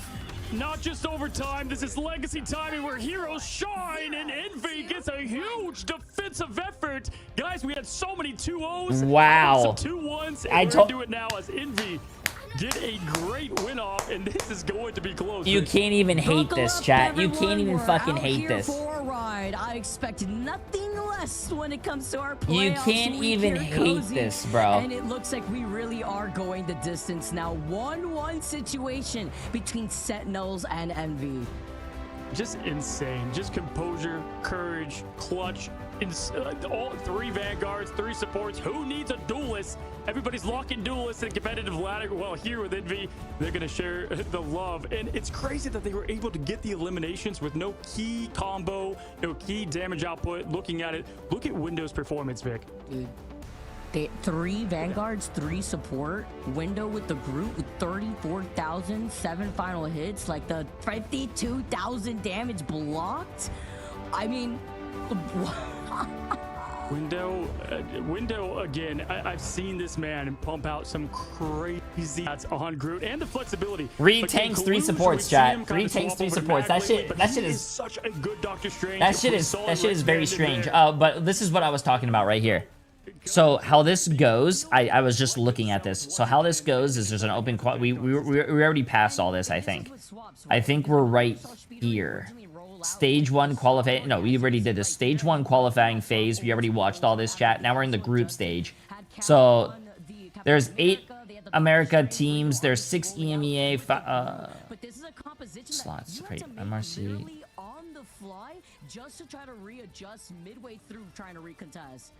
Not just overtime, this is legacy timing where heroes shine, and Envy gets a huge defensive effort. Guys, we had so many 2-0s. Wow. Some 2-1s, and I we're told- gonna do it now as Envy get a great win off, and this is going to be close. You can't even hate Buckle this, up, chat. You everyone. can't even We're fucking out hate here this. for a ride. I expect nothing less when it comes to our You playoffs can't week even here, hate Cozy. this, bro. And it looks like we really are going the distance now. 1-1 situation between Sentinels and Envy. Just insane. Just composure, courage, clutch. All 3 vanguards, 3 supports. Who needs a duelist? Everybody's locking duelists in competitive ladder. Well, here with Envy, they're going to share the love. And it's crazy that they were able to get the eliminations with no key combo, no key damage output. Looking at it, look at Window's performance, Vic. Dude. 3 vanguards, 3 support. Window with the group with 34,000, 7 final hits, like the 52,000 damage blocked. I mean, Window again. I've seen this man pump out some crazy stats on Groot and the flexibility. Reed Like, tanks in 3 Kalush, supports, we've seen chat. him kinda Reed tanks swap 3 over to supports. mag That lane, shit. but That he shit is. such a good Doctor Strange. That shit We is. saw That shit is Red very Band in strange. there. But this is what I was talking about right here. So how this goes, I was just looking at this. So how this goes is there's an open we already passed all this, I think. I think we're right here. Stage 1 qualifying. No, we already did this. Stage 1 qualifying phase. We already watched all this, chat. Now we're in the group stage. So there's 8 America teams. There's 6 EMEA slots. Great. MRC. on the fly just to try to readjust midway through trying to recontest.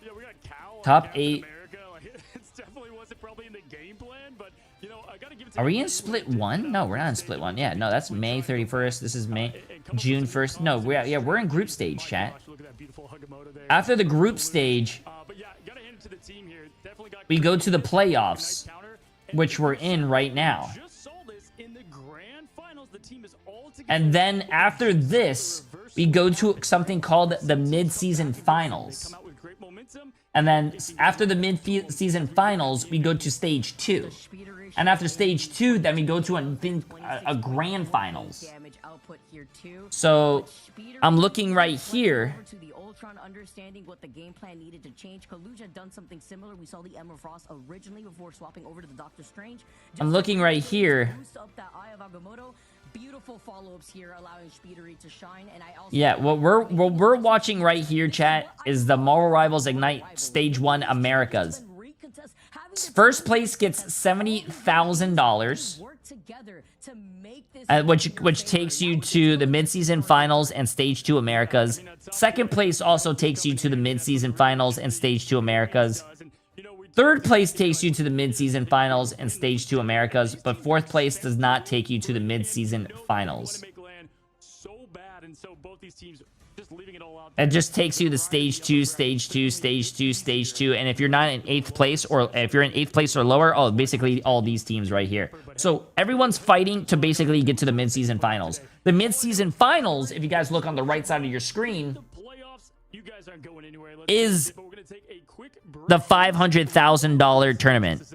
Yeah, we got Cal on Top Captain 8. America. Like, it definitely wasn't probably in the game plan, but you know, I gotta give it to Are we Envy in with split it. 1? No, we're not in split 1. Yeah, no, that's May 31st. This is June 1st. No, we're in group stage, chat. Gosh, look at that beautiful Hagamoto there. After the group stage, But yeah, gotta hand it to the team here. Definitely got we go to the nice playoffs, counter. which we're in right now. Just saw this in the grand finals. The team is all together. And then after this, we go to something called the mid-season finals. Come out with great momentum. And then after the mid-season finals, we go to stage 2. And after stage 2, then we go to a grand finals. Damage output here too. So I'm looking right here. To the Ultron, understanding what the game plan needed to change. Kaluja had done something similar. We saw the Emma Frost originally before swapping over to the Doctor Strange. I'm looking right here. Boost up that Eye of Agamotto. Beautiful follow-ups here, allowing Speedery to shine. And I also Yeah, what we're watching right here, chat, is the Marvel Rivals Ignite Stage 1 Americas. First place gets $70,000, work together to make this which takes you to the mid-season finals and Stage 2 Americas. Second place also takes you to the mid-season finals and Stage 2 Americas. Third place takes you to the mid-season finals and Stage 2 Americas, but fourth place does not take you to the mid-season finals. It just takes you to Stage 2, Stage 2, Stage 2, Stage 2, and if you're not in 8th place, or if you're in 8th place or lower, oh, basically all these teams right here. So everyone's fighting to basically get to the mid-season finals. The mid-season finals, if you guys look on the right side of your screen, is the $500,000 tournament.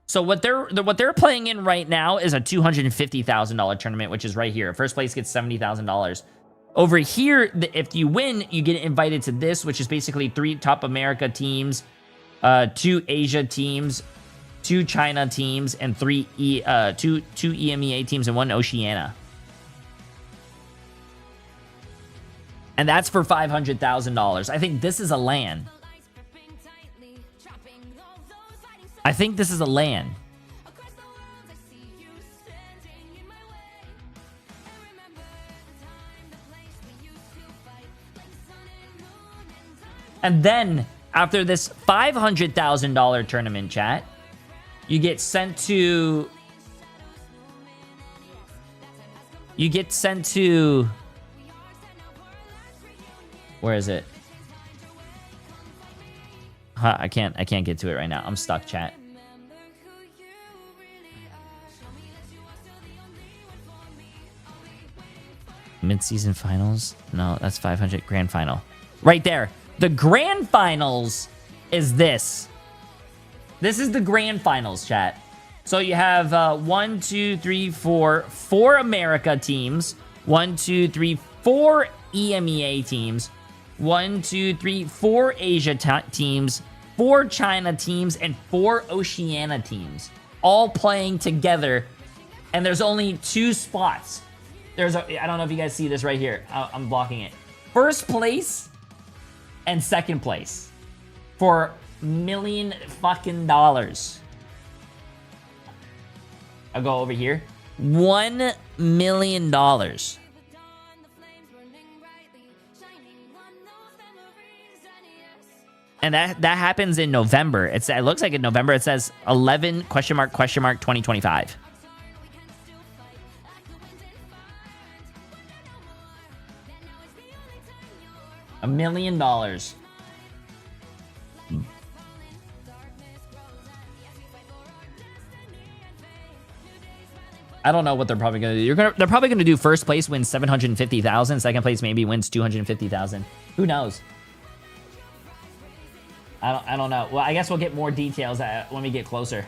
So what they're playing in right now is a $250,000 tournament, which is right here. First place gets $70,000. Over here, if you win, you get invited to this, which is basically 3 top America teams, 2 Asia teams, 2 China teams, and 2 EMEA teams, and 1 Oceania. And that's for $500,000. I think this is a LAN. I think this is a LAN. Across the world, I see you standing in my way. I remember the time, the place we used to fight, like the sun and moon and time. And then after this $500,000 tournament, chat, you get sent to... Where is it? Huh, I can't get to it right now. I'm stuck, chat. Remember who you really are. Show me that you are still the only one for me. I'll be waiting for you. Mid-season finals? No, that's 500 grand final. Right there. The grand finals is this. This is the grand finals, chat. So you have 4 America teams. 4 EMEA teams. 4 Asia teams. 4 China teams and 4 Oceania teams. All playing together. And there's only 2 spots. I don't know if you guys see this right here. I'm blocking it. First place and second place for $1 million. I'll go over here. $1 million. Dawn, the flames burning brightly, shining on those memories, and yes. And that happens in November. It looks like in November it says 11 $2025. $1 million. I don't know what they're probably gonna do. They're probably gonna do first place wins 750,000. Second place maybe wins 250,000. Who knows? I don't know. Well, I guess we'll get more details when we get closer.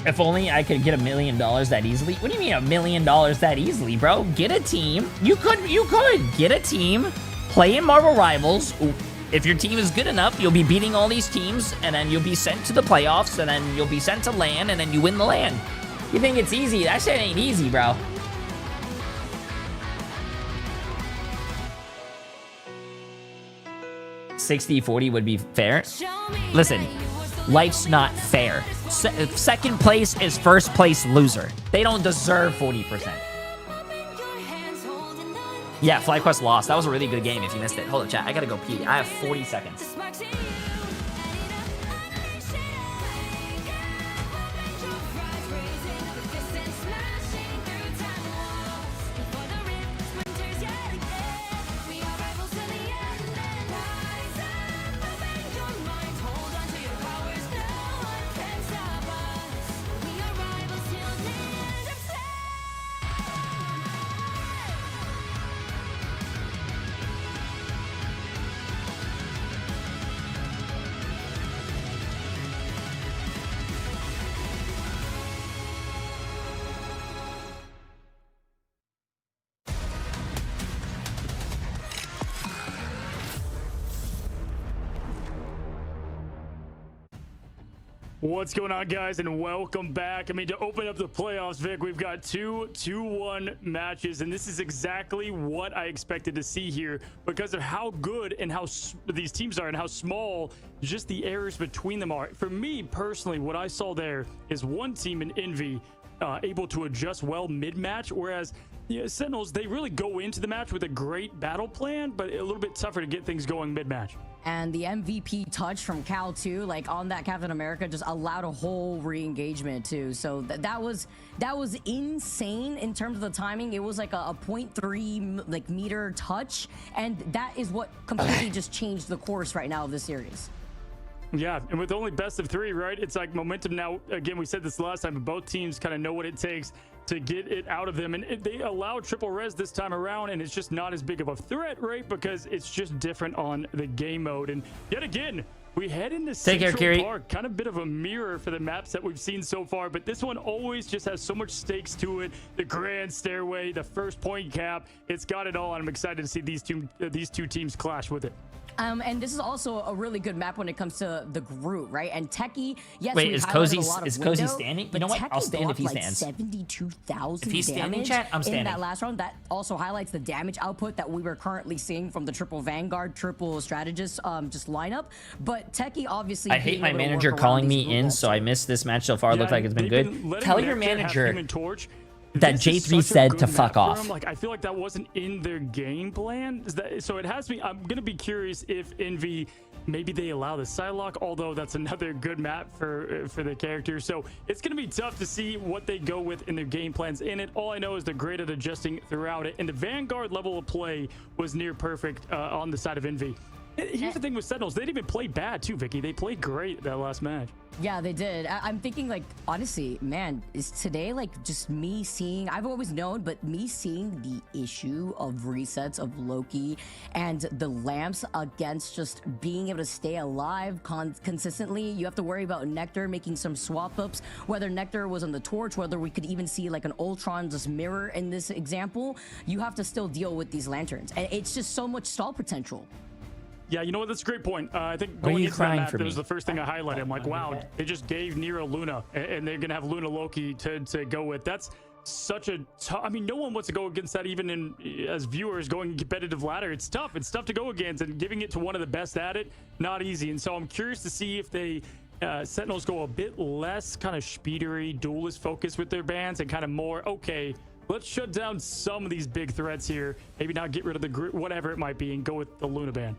If only I could get $1 million that easily. What do you mean $1 million that easily, bro? Get a team. You could get a team, play in Marvel Rivals. If your team is good enough, you'll be beating all these teams, and then you'll be sent to the playoffs, and then you'll be sent to LAN, and then you win the LAN. You think it's easy? That shit ain't easy, bro. $60-40 would be fair. Listen, life's not fair. Second place is first place loser. They don't deserve 40%. Yeah, FlyQuest lost. That was a really good game if you missed it. Hold up, chat. I gotta go pee. I have 40 seconds. What's going on, guys, and welcome back. I mean, to open up the playoffs, Vic, we've got 2-2-1 matches, and this is exactly what I expected to see here because of how good and how these teams are and how small just the errors between them are. For me, personally, what I saw there is one team in Envy able to adjust well mid-match, whereas Sentinels, they really go into the match with a great battle plan, but a little bit tougher to get things going mid-match. And the MVP touch from Cal too, like on that Captain America, just allowed a whole re-engagement too. So that was insane in terms of the timing. It was like a 0.3 meter touch, and that is what completely just changed the course right now of this series. Yeah, and with only best of 3, right? It's like momentum now. Again, we said this last time, but both teams kind of know what it takes to get it out of them. And they allow triple res this time around, and it's just not as big of a threat, right? Because it's just different on the game mode. And yet again, we head into Central Park, kind of bit of a mirror for the maps that we've seen so far, but this one always just has so much stakes to it. The grand stairway, the first point cap, it's got it all, and I'm excited to see these two teams clash with it. And this is also a really good map when it comes to the group, right? And Techie, yes, Wait, we've is highlighted Cozy a lot of is Cozy window, standing? You but know what? I'll Techie stand if he blocked, like, stands. 72,000 If he's standing, damage chat, I'm in standing. that last round. That also highlights the damage output that we were currently seeing from the triple Vanguard, triple strategist just lineup. But Techie obviously, I hate being my able to manager work calling around these me in, loopholes. so I missed this match so far. It Yeah, looks like it's been they've good. letting Tell your Nectar have manager Human Torch. that This is J3 such a said good to map fuck for off. him. Like, I feel like that wasn't in their game plan. So it has me. I'm gonna be curious if Envy, maybe they allow the Psylocke, although that's another good map for the character. So it's gonna be tough to see what they go with in their game plans in it. All I know is they're great at adjusting throughout it, and the Vanguard level of play was near perfect on the side of Envy. Here's the thing with Sentinels, they didn't even play bad too, Vicky. They played great that last match. Yeah, they did. I'm thinking, like, honestly, man, is today like just me seeing, I've always known, but me seeing the issue of resets of Loki and the lamps against just being able to stay alive consistently. You have to worry about Nectar making some swap ups, whether Nectar was on the torch, whether we could even see like an Ultron just mirror in this example. You have to still deal with these lanterns, and it's just so much stall potential. Yeah, you know what? That's a great point. I think Why are going you into that crying map, for that was me? the first thing I highlighted. I'm like, wow, they just gave Nero Luna, and they're going to have Luna Loki to go with. That's such a I mean, no one wants to go against that, even as viewers going competitive ladder. It's tough. It's tough to go against, and giving it to one of the best at it, not easy. And so I'm curious to see if they Sentinels go a bit less kind of speedery, duelist focus with their bans, and kind of more, okay, let's shut down some of these big threats here. Maybe not get rid of the group, whatever it might be, and go with the Luna ban.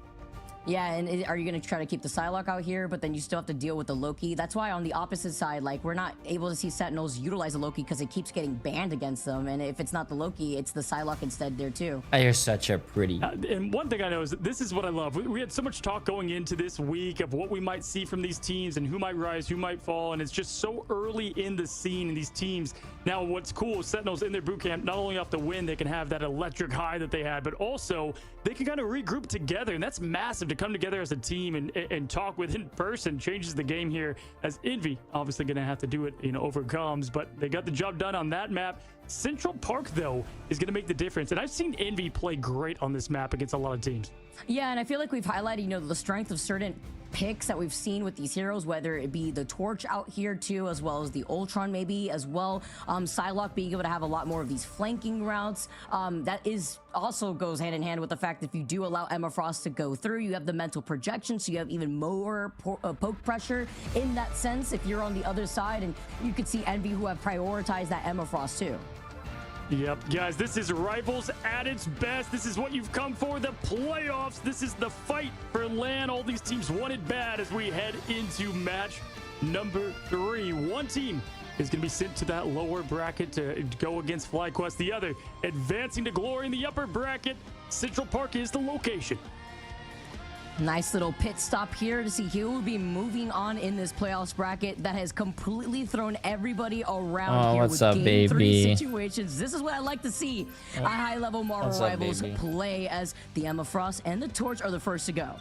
Yeah, and are you going to try to keep the Psylocke out here, but then you still have to deal with the Loki? That's why on the opposite side, like, we're not able to see Sentinels utilize the Loki because it keeps getting banned against them. And if it's not the Loki, it's the Psylocke instead there too. Oh, you're such a pretty. And one thing I know is that this is what I love. We had so much talk going into this week of what we might see from these teams and who might rise, who might fall. And it's just so early in the scene in these teams. Now, what's cool is Sentinels in their boot camp, not only off the win, they can have that electric high that they had, but also they can kind of regroup together. And that's massive to come together as a team and talk with in person. Changes the game here, as Envy obviously going to have to do it, overcomes, but they got the job done on that map. Central Park, though, is going to make the difference. And I've seen Envy play great on this map against a lot of teams. Yeah, and I feel like we've highlighted, the strength of certain picks that we've seen with these heroes, whether it be the Torch out here too, as well as the Ultron maybe as well. Psylocke being able to have a lot more of these flanking routes. That is also goes hand in hand with the fact that if you do allow Emma Frost to go through, you have the mental projection, so you have even more poke pressure in that sense if you're on the other side, and you could see Envy who have prioritized that Emma Frost too. Yep, guys, this is Rivals at its best. This is what you've come for, the playoffs. This is the fight for land. All these teams want it bad as we head into match number 3. One team is going to be sent to that lower bracket to go against FlyQuest. The other advancing to glory in the upper bracket. Central Park is the location. Nice little pit stop here to see who will be moving on in this playoffs bracket that has completely thrown everybody around here what's with up, game 3 baby? situations. This is what I like to see. A high-level Marvel What's up, Rivals baby? play as the Emma Frost and the Torch are the first to go.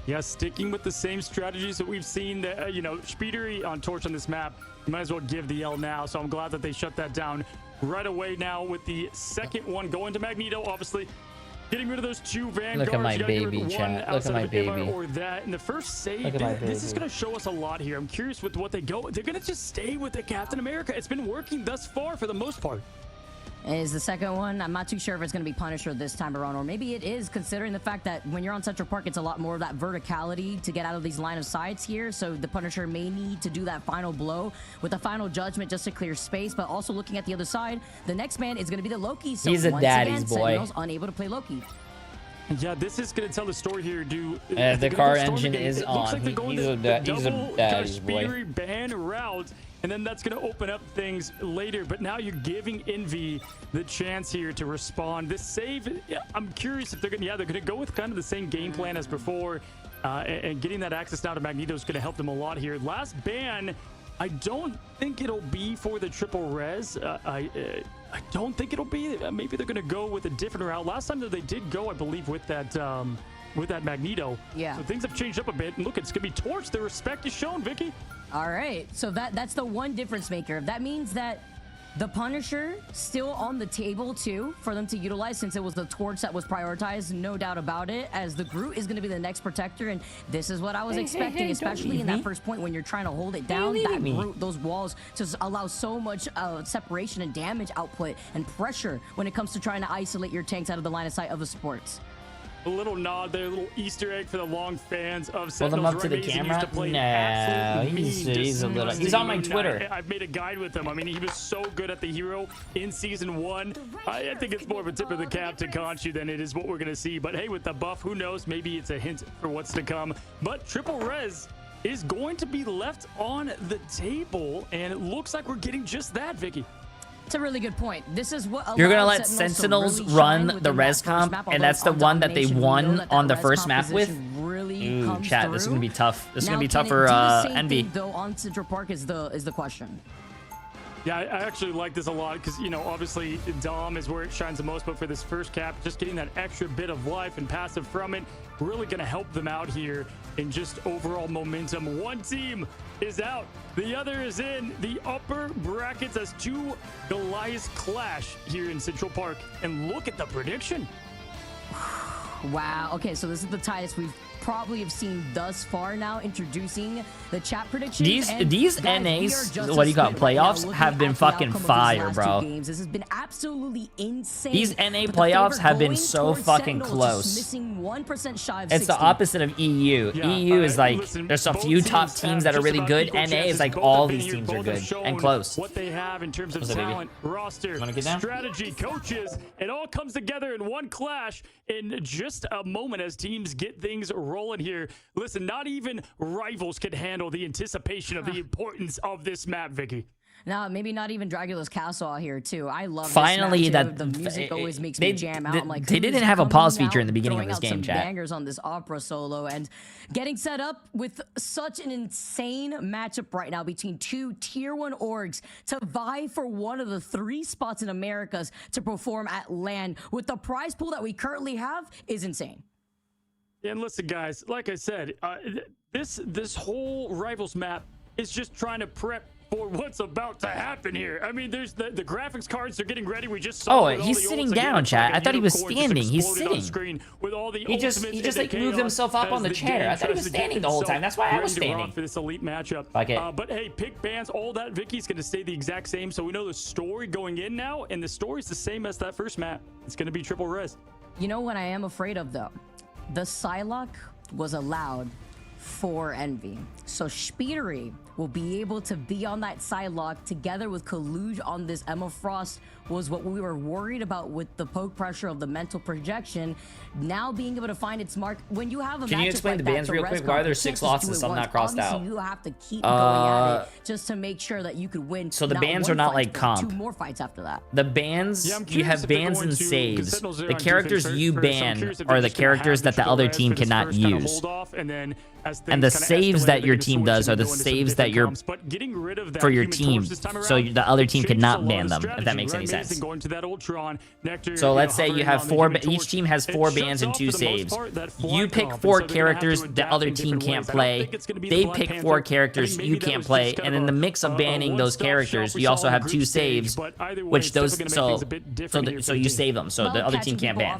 Yeah, sticking with the same strategies that we've seen, Speedery on Torch on this map, you might as well give the L now. So I'm glad that they shut that down right away now with the second one going to Magneto, obviously. Getting rid of those 2 Vanguards. Look at my You gotta get rid baby, of one chat. Look at outside my of Emma baby. or that. And the first save, Look at my this is baby. going to show us a lot here. I'm curious with what they go. They're going to just stay with the Captain America. It's been working thus far for the most part. Is the second one, I'm not too sure if it's going to be Punisher this time around, or maybe it is, considering the fact that when you're on Central Park, it's a lot more of that verticality to get out of these line of sights here. So the Punisher may need to do that final blow with a final judgment just to clear space. But also looking at the other side, the next man is going to be the Loki. So He's a once daddy's again, boy. Sentinels unable to play Loki. Yeah, this is going to tell the story here. The car engine is on. Looks like they're going He's the a double daddy's boy. Speedery ban route, and then that's going to open up things later. But now you're giving Envy the chance here to respond. This save, I'm curious if they're going to go with kind of the same game plan as before, and getting that access now to Magneto is going to help them a lot here. Last ban, I don't think it'll be for the triple res. I don't think it'll be. Maybe they're going to go with a different route. Last time that they did go, I believe, with that Magneto. Yeah. So things have changed up a bit. And look, it's going to be Torch. The respect is shown, Vicky. All right, so that's the one difference maker. That means that The Punisher still on the table too for them to utilize, since it was the torch that was prioritized, no doubt about it, as the Groot is going to be the next protector, and this is what I was expecting, especially in that first point when you're trying to hold it down. That Groot, those walls just allow so much separation and damage output and pressure when it comes to trying to isolate your tanks out of the line of sight of the sports. A little nod there, a little Easter egg for the long fans of Pull Sentinels. them up to the camera? No, he's a little. He's on my Twitter. I've made a guide with him. I mean, he was so good at the hero in season 1. I think it's more of a tip of the cap to Conchu than it is what we're going to see. But hey, with the buff, who knows? Maybe it's a hint for what's to come. But Triple Res is going to be left on the table, and it looks like we're getting just that, Vicky. It's a really good point. This is what You're gonna let Sentinels run the res comp, and that's the one that they won on the first map with. Ooh, chat, this is gonna be tough. This is gonna be tough for Envy. Though on Central Park is the question. Yeah, I actually like this a lot because, you know, obviously Dom is where it shines the most, but for this first cap, just getting that extra bit of life and passive from it, really going to help them out here in just overall momentum. One team is out, the other is in the upper brackets as two Goliaths clash here in Central Park. And look at the prediction. Wow. Okay, so this is the tightest we've probably have seen thus far now, introducing the chat predictions. These NAs, what do you got, playoffs, have been fucking fire, bro. This has been absolutely insane. These NA playoffs have been so fucking close. Missing 1% shy of it's 60. the opposite of EU. Yeah, EU is like, listen, there's a few top teams that are really good. NA is like all these teams are good and close. What they have in terms of talent, roster, strategy, coaches, it all comes together in one clash in just a moment as teams get things rolling here. Listen, not even rivals can handle the anticipation of the importance of this map, Vicky. Now, maybe not even Dracula's Castle out here too. I love finally this that the music always makes me jam out. I'm like, they didn't have a pause feature in the beginning of this game, chat. Bangers on this opera solo and getting set up with such an insane matchup right now between two tier 1 orgs to vie for one of the 3 spots in Americas to perform at LAN with the prize pool that we currently have is insane. And listen, guys, like I said, this whole Rivals map is just trying to prep for what's about to happen here. I mean, there's the graphics cards are getting ready. We just saw. Oh, he's sitting down, chat. I thought he was standing. He's sitting. With all the he just like moved himself up on the chair. I thought he was standing the whole time. That's why I was standing. For this elite matchup. But hey, pick bans, all that. Vicky's going to stay the exact same. So we know the story going in now, and the story's the same as that first map. It's going to be triple res. You know what I am afraid of though? The Psylocke was allowed for Envy. So Speedery will be able to be on that Psylocke together with Kaluj on this Emma Frost was what we were worried about with the poke pressure of the mental projection. Now being able to find its mark when you have a Can you explain the bans real quick? Why are there 6 lots and some not crossed out? You have to keep going at it just to make sure that you could win. So the bans are not like comp. 2 more fights after that. The bans, you have bans and saves. The characters you ban are the characters that the other team cannot use. And the saves that your team does are the saves that you're for your team, so the other team cannot ban them, if that makes any sense. So let's say you have 4, each team has 4 bans and 2 saves. You pick 4 characters the other team can't play. They pick 4 characters you can't play, and in the mix of banning those characters, you also have 2 saves, which those so you save them, so the other team can't ban.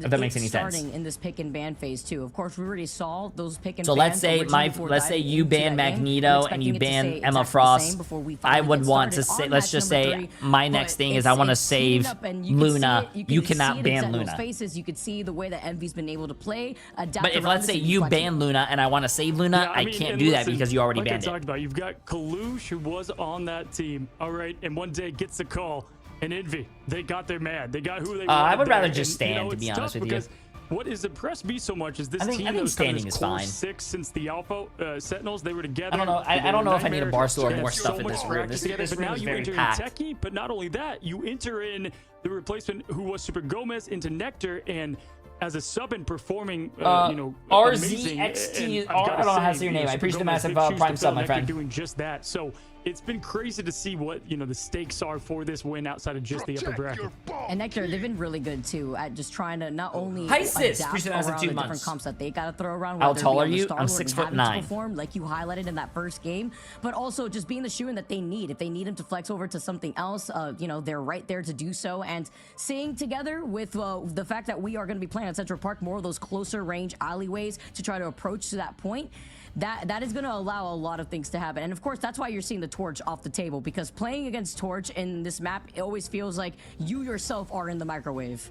If that makes any sense. In this pick and ban phase too. Of course, we already saw those pick and so let's say you ban Magneto and you ban Emma Frost. I would want to say, let's just say my next thing is I want to save Luna. You cannot ban Luna. You could see the way that Envy's been able to play. But if let's say you ban Luna and I want to save Luna, I can't do that because you already banned it. You've got Kalush who was on that team, all right, and one day gets a call. And Envy, they got their man. They got who they wanted. I would rather just stand, to be honest with you. What has impressed me so much is this team I think standing is fine. 6 since the Alpha Sentinels. They were together. I don't know. I don't know if I need a bar stool or more stuff in this room. This room is very packed. Techie, but not only that, you enter in the replacement who was Super Gomez into Nectar, and as a sub and performing, RZXT. I don't know how to say your name. I appreciate the massive Prime sub, my friend. Doing just that. So it's been crazy to see what, you know, the stakes are for this win outside of just the upper bracket. And Nectar, they've been really good too at just trying to not only Hi, sis. adapt Appreciate that for around 2 the different months. comps that they got to throw around. How whether it tall be are on the you? Star I'm Lord and 6'9". having to perform like you highlighted in that first game, but also just being the shoe-in that they need. If they need him to flex over to something else, you know, they're right there to do so. And seeing together with the fact that we are going to be playing at Central Park, more of those closer range alleyways to try to approach to that point, that is going to allow a lot of things to happen. And of course, that's why you're seeing the Torch off the table, because playing against Torch in this map, it always feels like you yourself are in the microwave.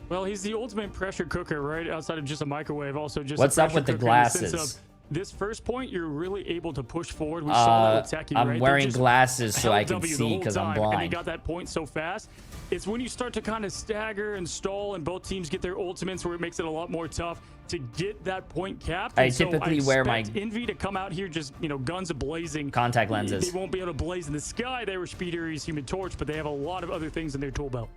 Well, he's the ultimate pressure cooker, right? Outside of just a microwave, also just What's a up with the pressure cooker in the sense glasses? of this first point, you're really able to push forward. We saw that with Techie, right? I'm They wearing just glasses so I held can W the see whole because I'm time, And they blind. got that point so fast. It's when you start to kind of stagger and stall, and both teams get their ultimates, where it makes it a lot more tough to get that point capped. I And so typically wear my Envy to come out here just, you know, guns blazing. contact lenses. They won't be able to blaze in the sky. They were Speedery's Human Torch, but they have a lot of other things in their tool belt.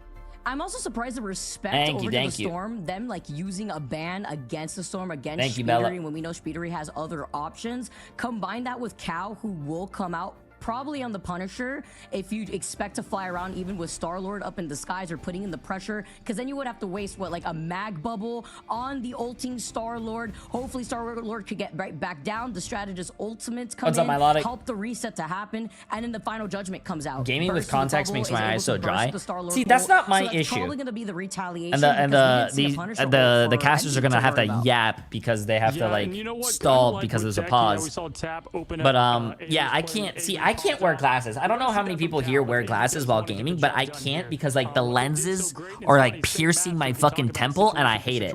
I'm also surprised the respect Thank over you, to thank the you. Storm, them like using a ban against the Storm, against Thank you, Bella. Speedery, when we know Speedery has other options. Combine that with Cal, who will come out probably on the Punisher if you expect to fly around even with Star-Lord up in the skies or putting in the pressure, because then you would have to waste what, like a mag bubble on the ulting Star-Lord. Hopefully Star-Lord could get right back down. The strategist ultimates come What's up, in, my Logic? help the reset to happen, and then the final judgment comes out. Gaming with Burst of the context bubble makes is my able eyes to so burst dry. the Star-Lord See, that's ult. not my So that's issue. probably going to be the retaliation. And because we didn't see a Punisher ult the for casters are Envy gonna have worry to about. yap because they have to Yeah, like and you know what? stall Kinda like because with there's a Techie, how we pause. saw Tap open But up, yeah, I can't see. I can't wear glasses. I don't know how many people here wear glasses while gaming, but I can't because like the lenses are like piercing my fucking temple, and I hate it.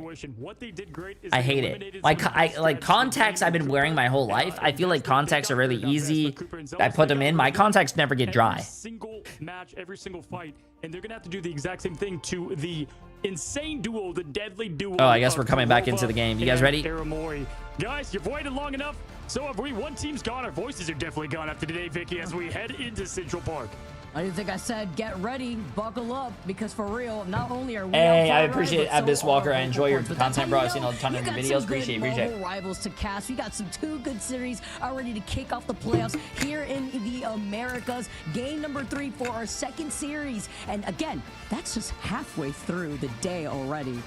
I hate it. Like contacts I've been wearing my whole life. I feel like contacts are really easy. I put them in. My contacts never get dry. Every single match, every single fight, and they're gonna have to do the exact same thing to the insane duo, the deadly duo. Oh, I guess of we're coming back Kurova into the game. You and guys ready? Aramori. Guys, you've waited long enough. So have we. One team's gone. Our voices are definitely gone after today, Vicky, as we head into Central Park. I didn't think I said get ready, buckle up, because for real, not only are we Hey, out I for a appreciate ride, but Abyss so Walker. are I local enjoy your boards. But that's content, how bro. you I've seen all the ton know of you your got videos. some good Appreciate it. mobile rivals to cast. We got some 2 good series already to kick off the playoffs here in the Americas. Game number 3 for our second series. And again, that's just halfway through the day already.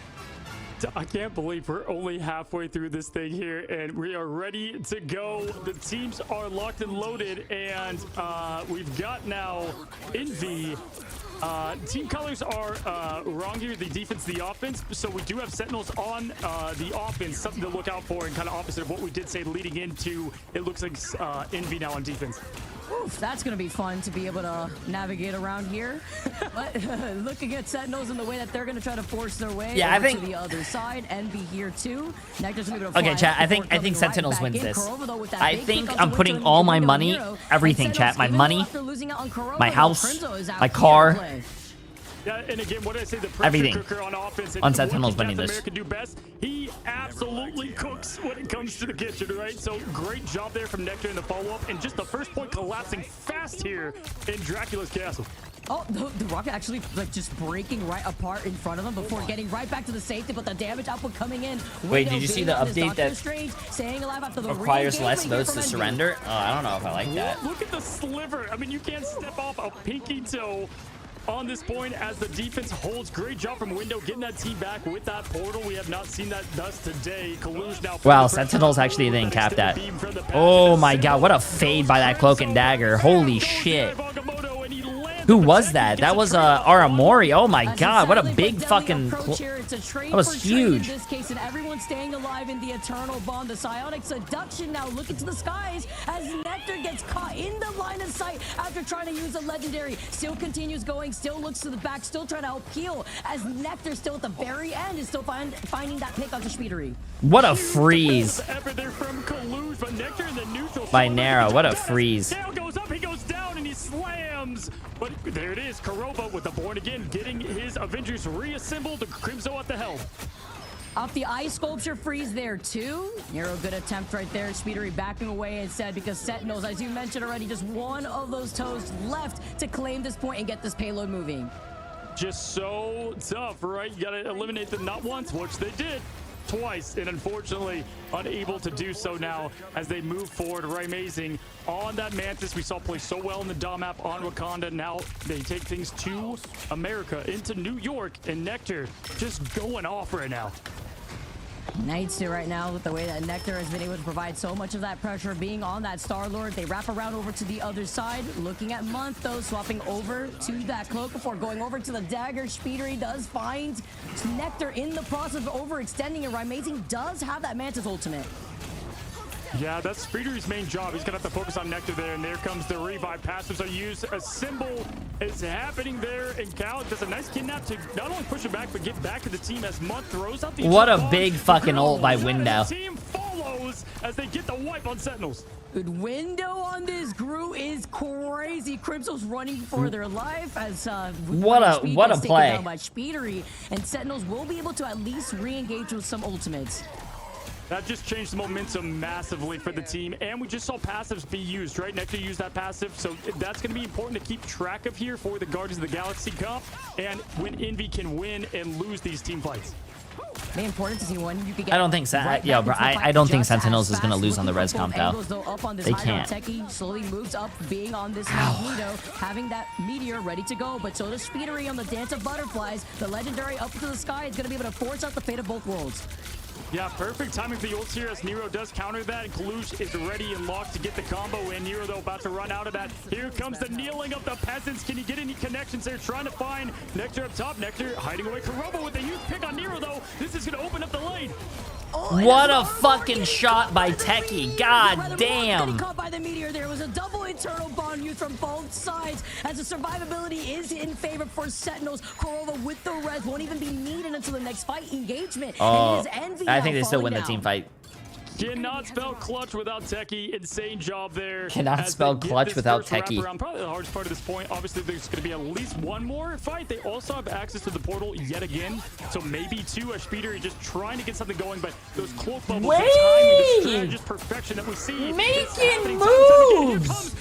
I can't believe we're only halfway through this thing here, and we are ready to go. The teams are locked and loaded, and we've got now Envy. Team colors are wrong here. The defense, the offense. So we do have Sentinels on the offense, something to look out for, and kind of opposite of what we did say leading into. It looks like Envy now on defense. Oof, that's going to be fun to be able to navigate around here. But looking at Sentinels in the way that they're going to try to force their way I over think to the other side. Envy here too. Nectar's going to be able to Okay, fly chat. up I before think coming Sentinels right wins back in. this. Kurova, though, with that I big think kick out I'm the putting window, all my Window money, Hero. everything, And chat. My Sentinels, even money, though after losing out on Kurova, my though, house, Crimzo is out my here to car. play. Yeah, and again, what did I say? The pressure Everything. cooker on offense. And On Sentinels what winning Captain this. America do best. He absolutely cooks when it comes to the kitchen, right? So great job there from Nectar in the follow-up, and just the first point collapsing fast here in Dracula's castle. Oh, the rocket actually like just breaking right apart in front of them before getting right back to the safety, but the damage output coming in. Wait, Window did you see being the on this update Doctor that Strange, staying alive after the requires re-engagement less here votes from to Envy. surrender? Oh, I don't know if I like that. Look at the sliver. I mean, you can't step off a pinky toe on this point as the defense holds. Great job from Window getting that team back with that portal. We have not seen that thus today. Kalush now. Wow, Sentinels actually didn't cap that. Oh my god, what a fade by that cloak and dagger. Holy shit. Who was that? That was Aramori. Oh my god, what a big fucking... That was huge. In this case, and everyone's staying alive in the eternal bond. The psionic seduction now looking to the skies as Nectar gets caught in the line of sight after trying to use a legendary. Still continues going, still looks to the back, still trying to help heal as Nectar still at the very end is still finding that pick onto Speedery. What a freeze. By Nara, what a freeze. Gale goes up, he goes down, and he slams. But there it is, Kurova with the Born Again getting his Avengers reassembled. Crimzo at the helm. Off the ice sculpture freeze there too. Nero, good attempt right there. Speedery backing away instead because Sentinels, as you mentioned already, just one of those toes left to claim this point and get this payload moving. Just so tough, right? You gotta eliminate them not once, which they did. twice, and unfortunately unable to do so now as they move forward. Amazing on that Mantis. We saw play so well in the Dom map on Wakanda. Now they take things to America, into New York, and Nectar just going off right now. Nice right now with the way that Nectar has been able to provide so much of that pressure being on that Star-Lord. They wrap around over to the other side, looking at Month though, swapping over to that cloak before going over to the dagger. Speedery does find Nectar in the process of overextending, and Amazing does have that Mantis ultimate. Yeah, that's Speedery's main job. He's gonna have to focus on Nectar there, and there comes the revive. Passives are used. A symbol is happening there, and Cal does a nice kidnap to not only push it back, but get back to the team as Month throws out the What a big fucking ult by Window. The team follows as they get the wipe on Sentinels. Good window on this Gru is crazy. Crimso's running for their life as what a play down by Speedery, and Sentinels will be able to at least re-engage with some ultimates. That just changed the momentum massively for the team, and we just saw passives be used, right? Nectar used that passive, so that's going to be important to keep track of here for the Guardians of the Galaxy Cup, and when Envy can win and lose these team fights. Very important to see when you can get. I don't think I don't think Sentinels is gonna lose on the res comp though. They can't. Techie slowly moves up, being on this Magneto, having that meteor ready to go. But so does Speedery on the Dance of Butterflies. The legendary up to the sky is gonna be able to force out the fate of both worlds. Yeah, perfect timing for the ults here as Nero does counter that, and Kalush is ready and locked to get the combo in. Nero, though, about to run out of that. Here comes the kneeling of the peasants. Can he get any connections there? Trying to find Nectar up top. Nectar hiding away. Kurobo with a huge pick on Nero, though. This is going to open up the lane. What a fucking shot by Techie. God damn. Caught by the meteor. There was a double internal bond used from both sides as the survivability is in favor for Sentinels. Kurova with the res won't even be needed until the next fight engagement. Oh, I think they still win the team fight. Cannot spell clutch without Techie. Insane job there. Cannot spell clutch without Techie. Probably the hardest part of this point. Obviously, there's going to be at least one more fight. They also have access to the portal yet again. So maybe two. Speedery just trying to get something going, but those cloak bubbles, the timing, the strategist perfection that we see. Making moves!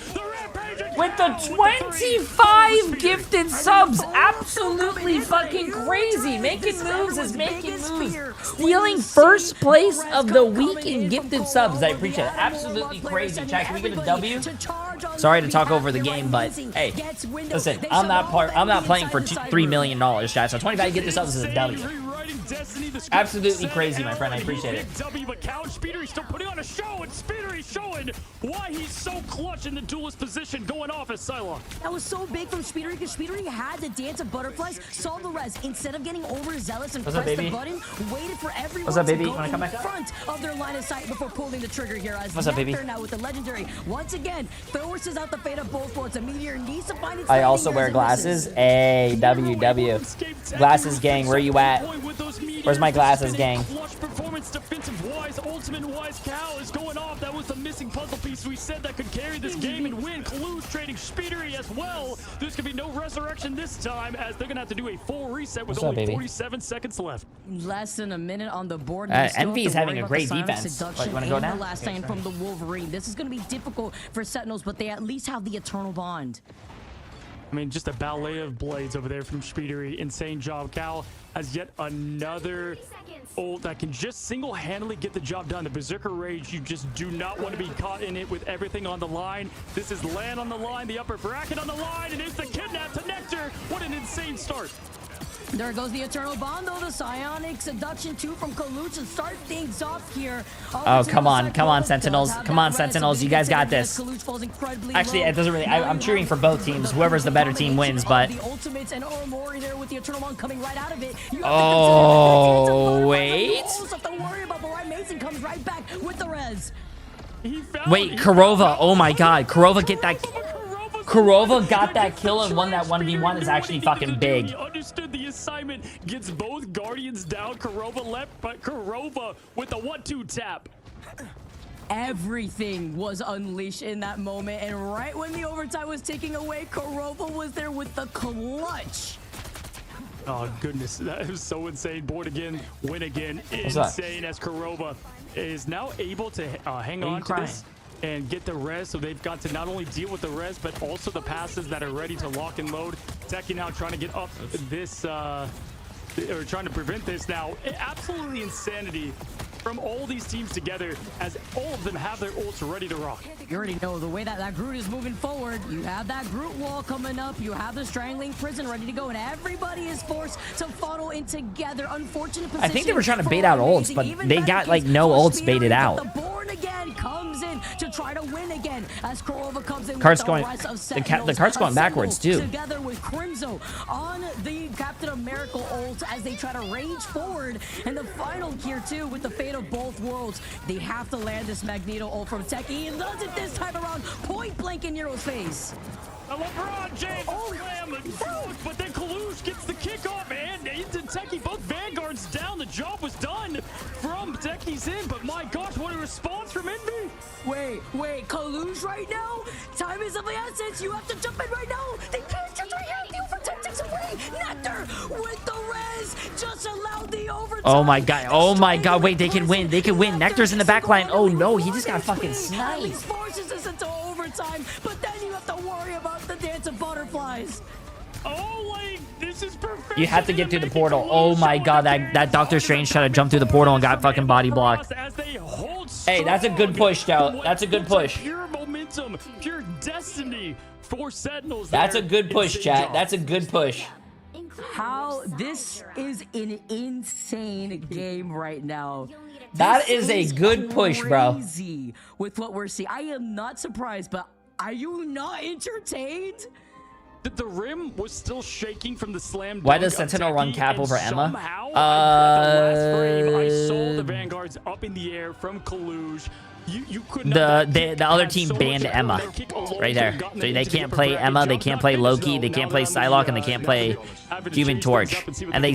With the 25 gifted subs. Absolutely fucking crazy. Making moves is making moves. Stealing first place of the week in gifted subs. I appreciate it. Absolutely crazy. Chat, can we get a W? Sorry to talk over the game, but hey, listen, I'm not playing for $3 million, chat. So 25 gifted subs is a W. Absolutely crazy, my friend. I appreciate it. W, but Cal and Speedery still putting on a show, and Speedery showing why he's so clutch in the duelist position, going off as Psylocke. That was so big from Speedery because Speedery had the Dance of Butterflies, saw the res. Instead of getting overzealous and pressed the button, waited for everyone to go in front of their line of sight before pulling the trigger here. As What's up, baby? Now with the legendary, once again, forces out the fate of both worlds. A meteor needs to find its I also wear glasses. Hey, W. Glasses gang, where you at? Where's my glasses gang? Clutch performance, defensive wise, ultimate wise. Cal is going off. That was the missing puzzle piece we said that could carry this game and win. Kalu's trading Speedery as well. There's gonna be no resurrection this time as they're gonna have to do a full reset with only 47 seconds left. Less than a minute on the board. Envy is having a great defense. You want to go now? The last stand from the Wolverine. This is going to be difficult for Sentinels, but they at least have the eternal bond. I mean, just a ballet of blades over there from Speedery. Insane job. Cal has yet another ult that can just single-handedly get the job done. The Berserker Rage, you just do not want to be caught in it with everything on the line. This is land on the line, the upper bracket on the line, and it's the kidnap to Nectar. What an insane start. There goes the Eternal Bond, though. The Psionic Seduction 2 from Kaluch to start things off here. Oh, come on, Sentinels. Come on, Sentinels. You guys got this. Actually, it doesn't really. I'm cheering for both teams. Whoever's the better team wins, but. The ultimates and Oromori there with the Eternal Bond coming right out of it. Oh, wait. Don't worry about, but Mason comes right back with the res. Wait, Kurova. Oh my God. Kurova get that. Kurova got that kill and won that 1v1 is actually fucking big. He understood the assignment, gets both Guardians down. Kurova left, but Kurova with the 1-2 tap. Everything was unleashed in that moment, and right when the overtime was taking away, Kurova was there with the clutch. Oh goodness, that is so insane. Board again, win again. Insane as Kurova is now able to hang on to this and get the res, so they've got to not only deal with the res, but also the passes that are ready to lock and load. Techie now trying to get up this or trying to prevent this now. Absolutely insanity from all these teams together, as all of them have their ults ready to rock. You already know the way that Groot is moving forward. You have that Groot wall coming up. You have the strangling prison ready to go, and everybody is forced to funnel in together. Unfortunate position. I think they were trying to bait out ults, but Even they better got like case no for ults Speedy, baited but out. The Born again comes in to try to win again as Korova comes in. Cart's with going- the rest of the Sentinels cart's going backwards, assembled too. Together with Crimzo on the Captain America ult as they try to rage forward. And the final gear too with the fate of both worlds. They have to land this Magneto ult from Techie. He does it this time around, point blank in Nero's face. A LeBron James slam, but then Kalush gets the kickoff, and into Techie, both Vanguards down. The job was done from Techie's in, but my gosh, what a response from Envy. Wait, Kalush right now? Time is of the essence. You have to jump in right now. They can't just right here. You for 10 ticks away. Nectar with the res just allowed the overtime. Oh my god. Oh my god. Wait, they can win. They can win. Nectar's in the back line. Oh no, he just got fucking At sniped. least forces us into overtime, but then you have to worry about the dance of butterflies. Oh, like, this is perfect. You have to get through the portal. Oh my god, that Doctor Strange tried to jump through the portal and got fucking body blocked. Hey, that's a good push, though. That's a good push. Pure momentum, pure destiny for Sentinels. That's a there. good push, Insane chat. job. That's a good push. How this is an insane game right now. That This is a good push, bro. Crazy with what we're seeing. I am not surprised, but are you not entertained? The rim was still shaking from the slam. Why dunk does of Sentinel run Techie, cap and over Emma? Somehow, at the last frame, I saw the Vanguards up in the air from Kalush. You could not. The other team banned Emma right there. So they can't play Emma, they can't play Loki, they can't play Psylocke, and they can't play Human Torch. And they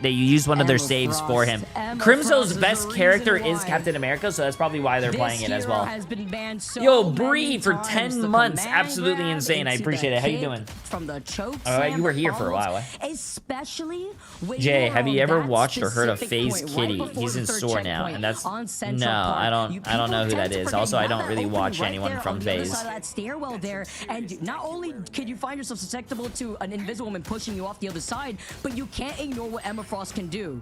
used one of their saves for him. Crimzo's best character is Captain America, so that's probably why they're playing it as well. Yo, Bree for 10 months, absolutely insane. I appreciate it. How you doing? From the choke You were here for a while. Especially when Jay, you're have you on ever that watched or heard of specific FaZe point, Kitty? right before He's the in third SOAR now, checkpoint and that's on Central no, Park. I don't know who that is. Also, I don't really watch Right anyone there from on the other FaZe. side of that stairwell there, and not only can you find yourself susceptible to an invisible woman pushing you off the other side, but you can't ignore what Emma Frost can do.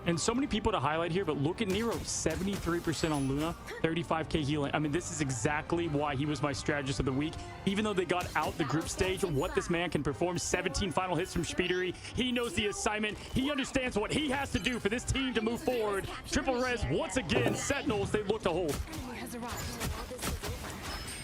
And so many people to highlight here, but look at Nero, 73% on Luna, 35k healing. I mean, this is exactly why he was my strategist of the week. Even though they got out the group stage, what this man can perform, 17 final hits from Speedery. He knows the assignment. He understands what he has to do for this team to move forward. Triple res, once again, Sentinels, they look to hold.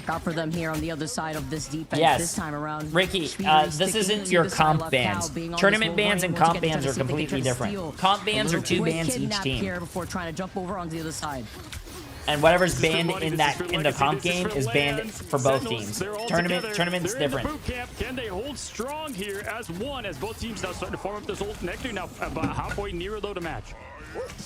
Got for them here on the other side of this defense Yes. this time around. Ricky, Speedery this sticking isn't to your the comp Psylocke bans. Cow being on Tournament this bans roll and right comp once again, bans trying are to see if they can completely try to different. steal Comp bans a are 2 quick bans each kidnap team. here before trying to jump over onto the other side. And whatever's This is for banned money, in this that is for in the legacy, comp this game for is banned lands. for both Sentinels, teams. they're all Tournament's they're in different. the boot camp. Can they hold strong here as one, as both teams now starting to form up this old Nectar now about halfway nearer though to match.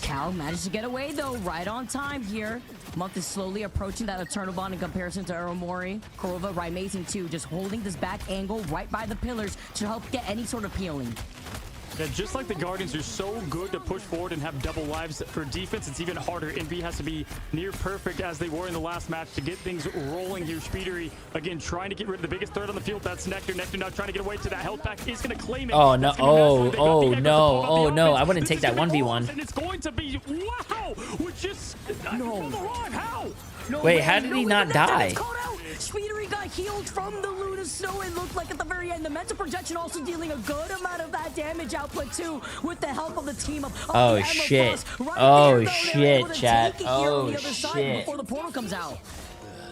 Cal managed to get away though, right on time here. Month is slowly approaching that Eternal Bond in comparison to Aromori. Korova, Raimazing too, just holding this back angle right by the pillars to help get any sort of peeling. Yeah, just like the Guardians are so good to push forward and have double lives for defense, it's even harder. Envy has to be near perfect as they were in the last match to get things rolling here. Speedery, again, trying to get rid of the biggest threat on the field. That's Nectar. Nectar now trying to get away to that health pack. Is going to claim it. Oh, no. That's gonna be massive. They got the Oh, echo to no. pop up the Oh, no. offense. I wouldn't This take is that gonna be 1v1. and it's going to be, wow, we're just, No. how? No Wait, way, how did he no not way, the Nectar die? gets called out. Speedery got healed from the Luna Snow, it looked like at the very end. The mental projection also dealing a good amount of that damage output too, with the help of the team of Oh, the Emma shit. Frost. Right Oh, there, though, they're shit, able to chat. take it here on Oh, the other side shit. before the portal comes out.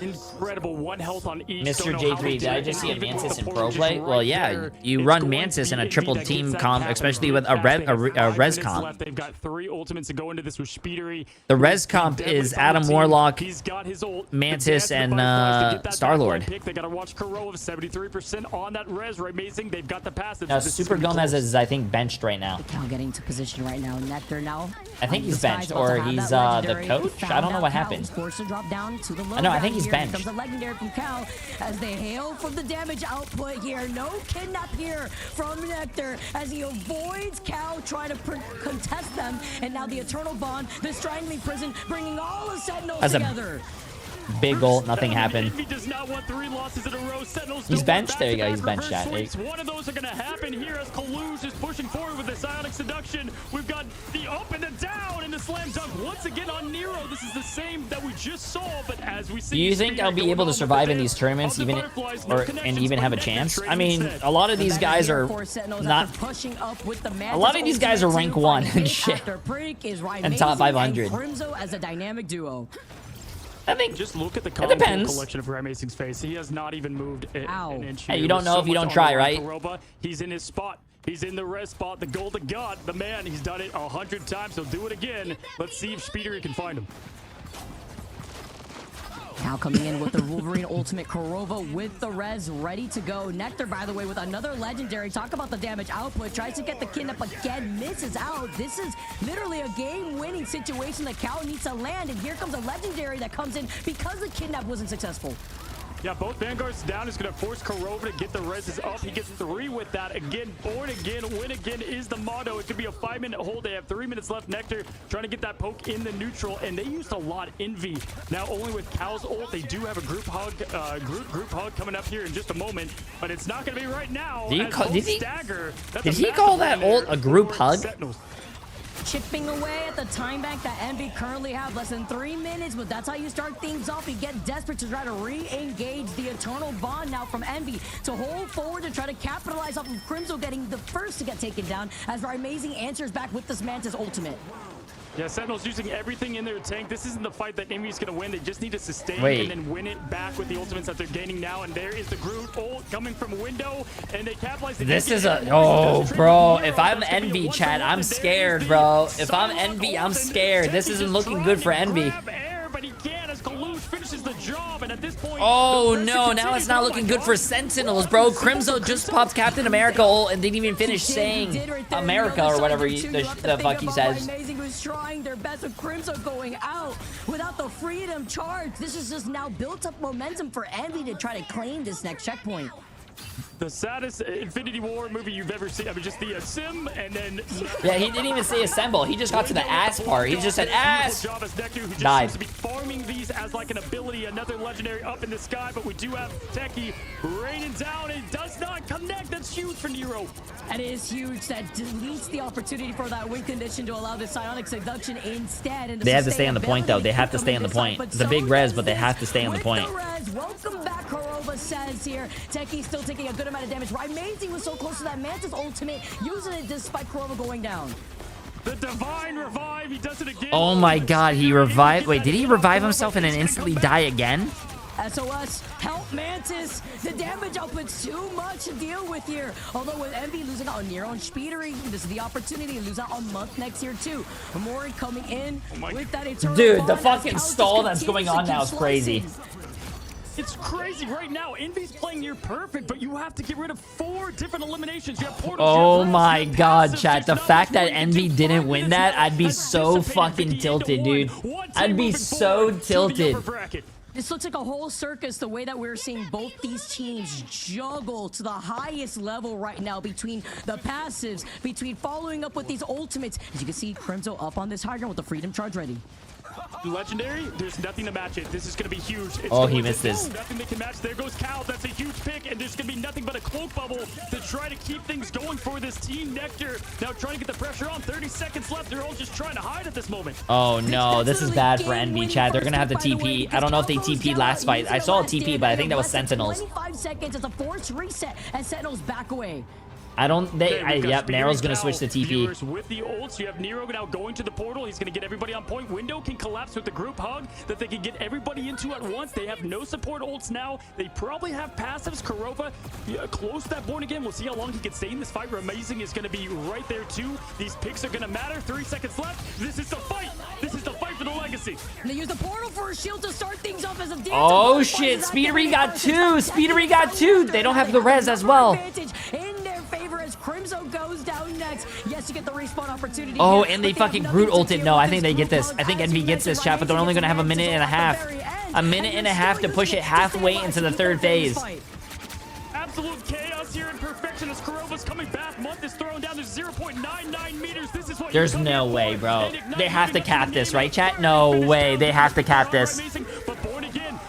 Incredible. 1 health on each. Mr. Don't know how J3, they did I did just it. see a Even with Mantis the in portal pro just play? Well, right yeah, there, you it's run going to Mantis be in a Envy triple that team gets that comp, cap especially and with a really fast. They have 5 res minutes comp. left. They've got 3 ultimates to go into this with Speedery. The res comp Deadly is from the Adam team. Warlock, He's got his ult. Mantis, The dance and of the butterflies to get that Star-Lord. backline pick. They got to watch Kuro of 73% on that res. Amazing. They've got the passive. Now, This is Super gonna be Gomez close. is, I think, benched right now. Cal getting into position right now. Nectar now. I think he's the sky's benched, about to or have he's, that the legendary. coach? I Found don't know out what Cal happened. was forced to drop down to the low No, I ground think he's here. benched. Comes the legendary from Cal as they hail from the damage output here. No kidnap here from Nectar as he avoids Cal trying to contest them. And now the Eternal Bond, the Strangling Prison, bringing all the Sentinels As a- together. Big ult, nothing happened. Envy does not want 3 losses in a row. Sentinels He's don't benched. want There you go. back-to-back He's benched, reverse chat. sweeps. One of those are going to happen here as Kalush is pushing forward with the Psionic Seduction. We've got the up and the down and the slam dunk once again on Nero. This is the same that we just saw, but as we see... Do you think I'll be able to survive in these tournaments and even have a chance? I mean, a lot of these guys are not... A lot of these guys are rank 1 and shit. And top 500. As a dynamic duo. I think just look at the depends. collection of Amazing's face. He has not even moved an inch. Hey, you don't know if you don't try, right? He's in his spot. He's in the res spot. The golden god, the man. He's done it 100 times. He'll do it again. Let's see if Speedery can find him. Now coming in with the Wolverine Ultimate, Kurova with the res ready to go. Nectar, by the way, with another legendary. Talk about the damage output. Tries to get the kidnap again, misses out. This is literally a game-winning situation that Cal needs to land. And here comes a legendary that comes in because the kidnap wasn't successful. Yeah, both Vanguards down is going to force Kurova to get the reses up. He gets 3 with that. Again, born again, win again is the motto. It could be a 5-minute hold. They have 3 minutes left. Nectar trying to get that poke in the neutral, and they used a lot Envy. Now, only with Cal's ult, they do have a group hug coming up here in just a moment, but it's not going to be right now. Did he Did call that ult a group hug? Chipping away at the time bank that Envy currently have. Less than 3 minutes, but that's how you start things off. You get desperate to try to re-engage the Eternal Bond now from Envy to hold forward to try to capitalize off of Crimzo getting the first to get taken down as our amazing answers back with this Mantis ultimate. Yeah, Sentinels using everything in their tank. This isn't the fight that Envy's going to win. They just need to sustain and then win it back with the ultimates that they're gaining now. And there is the Groot ult coming from window, and they capitalize. This is a... Oh, bro. If I'm Envy, chat, I'm scared, bro. If I'm Envy, I'm scared. This isn't looking good for Envy. Oh no, now it's not looking good for Sentinels, bro. Crimzo just popped Captain America ult and didn't even finish saying America or whatever the fuck he says. Amazing was trying their best with Crimzo going out without the freedom charge. This is just now built up momentum for Envy to try to claim this next checkpoint. The saddest Infinity War movie you've ever seen. I mean, just the sim, and then... Yeah, he didn't even say assemble. He just got to the ass part. He just said ass. Died. Seems to be farming these as like an ability. Another legendary up in the sky, but we do have Techie raining down. It does not connect. That's huge for Nero. That is huge. That deletes the opportunity for that win condition to allow the Psionic Seduction instead. And they have to stay on the point, though. They have to stay on the point. It's a big res, but they have to stay on the point. Welcome back, Kurova says here. Techie still taking a good amount of damage. Amazing was so close to that Mantis ultimate, using it despite Kurova going down. The divine revive. He does it again. Oh my god, he revived. Wait, did he revive himself and then instantly die again? SOS, help Mantis. The damage output's too much to deal with here. Although with Envy losing out on Nero and Speedery, this is the opportunity to lose out on Month next year too. Mori coming in with that Eternal Dude, the Bond fucking as stall that's going on now is crazy. It's crazy right now. Envy's playing near perfect, but you have to get rid of 4 different eliminations. You have portals. Oh my god, chat. The fact that Envy didn't win that, I'd be so fucking tilted, dude. I'd be so tilted. This looks like a whole circus, the way that we're seeing both these teams juggle to the highest level right now between the passives, between following up with these ultimates. As you can see, Crimzo up on this high ground with the Freedom Charge ready. Legendary, there's nothing to match it. This is going to be huge. Oh, he missed this. Nothing that can match. There goes Cal. That's a huge pick, and there's going to be nothing but a cloak bubble to try to keep things going for this team. Nectar now trying to get the pressure on. 30 seconds left. They're all just trying to hide at this moment. Oh no, this is bad for Envy, chat. They're going to have to TP. I don't know if they TP'd last fight. I saw a TP, but I think that was Sentinels. 25 seconds. It's a forced reset, and Sentinels back away. I don't. Yep, Nero's gonna switch to TP. With the ults, you have Nero now going to the portal. He's gonna get everybody on point. Window can collapse with the group hug that they can get everybody into at once. They have no support ults now. They probably have passives. Kurova close to that born again. We'll see how long he can stay in this fight. Amazing is gonna be right there too. These picks are gonna matter. 3 seconds left. This is the fight. This is the fight for the legacy. And they use the portal for a shield to start things off as a dance. Oh shit! Speedery got 2. Speedery got 2. They don't have the res as well. In their favor as Crimzo goes down next. Yes, you get the respawn opportunity. Oh, and they fucking Groot ulted. No, I think they get this. I think Envy gets this, chat, but they're only gonna have a minute and a half. A minute and a half to push it halfway into the 3rd phase. Absolute chaos here in perfection as Kurova's coming back. Month is thrown down. There's 0.99 meters. This is what there's no way, bro. They have to cap this, right, chat? No way. They have to cap this. But born again,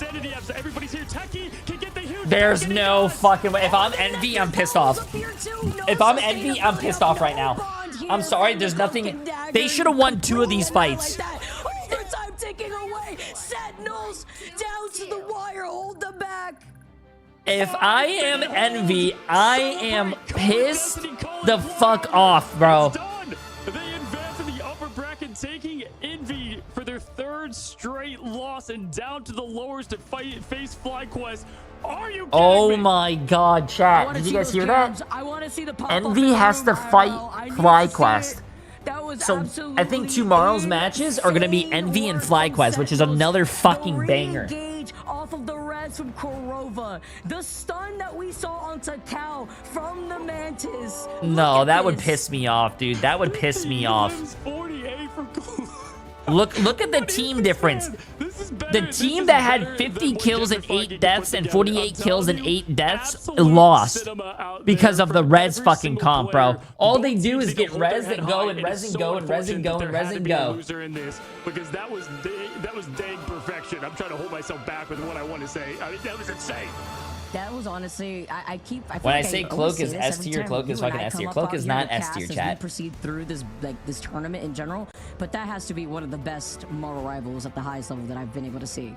Insanity Apps. Everybody's here. Techie can get the huge. There's and he no does. fucking way. If I'm Envy, I'm pissed off. If I'm Envy, I'm pissed off right now. I'm sorry, there's nothing. They should have won 2 of these fights. Overtime taking away. Sentinels down to the wire. Hold them back. If I am Envy, I am pissed the fuck off, bro. Done. They advance in the upper bracket, taking Envy for their 3rd straight loss and down to the lowers to face FlyQuest. Are you kidding Oh me? my god, chat. Did you guys hear that? I want to see the pop Envy has to fight FlyQuest. That was So I think tomorrow's matches are gonna be Envy and FlyQuest, which is another fucking banger. Re-engage off of the res from Korova. The stun that we saw on Takao from the Mantis. No, Look that at would this. piss me off, dude. That would piss me off. Wins 48 from Look at the team difference. The team that had 50 kills and 8 deaths and 48 kills and 8 deaths lost because of the res fucking comp, bro. All they do is get res and go and res and go and res and go and res and go. Because that was dang perfection. I'm trying to hold myself back with what I want to say. I mean, that was insane. That was honestly, I feel When I like say always Cloak say is this S every tier, time Cloak you is and fucking I S tier. come up Cloak out is here not to S cast tier, as we chat. proceed through this this tournament in general, but that has to be one of the best Marvel rivals at the highest level that I've been able to see.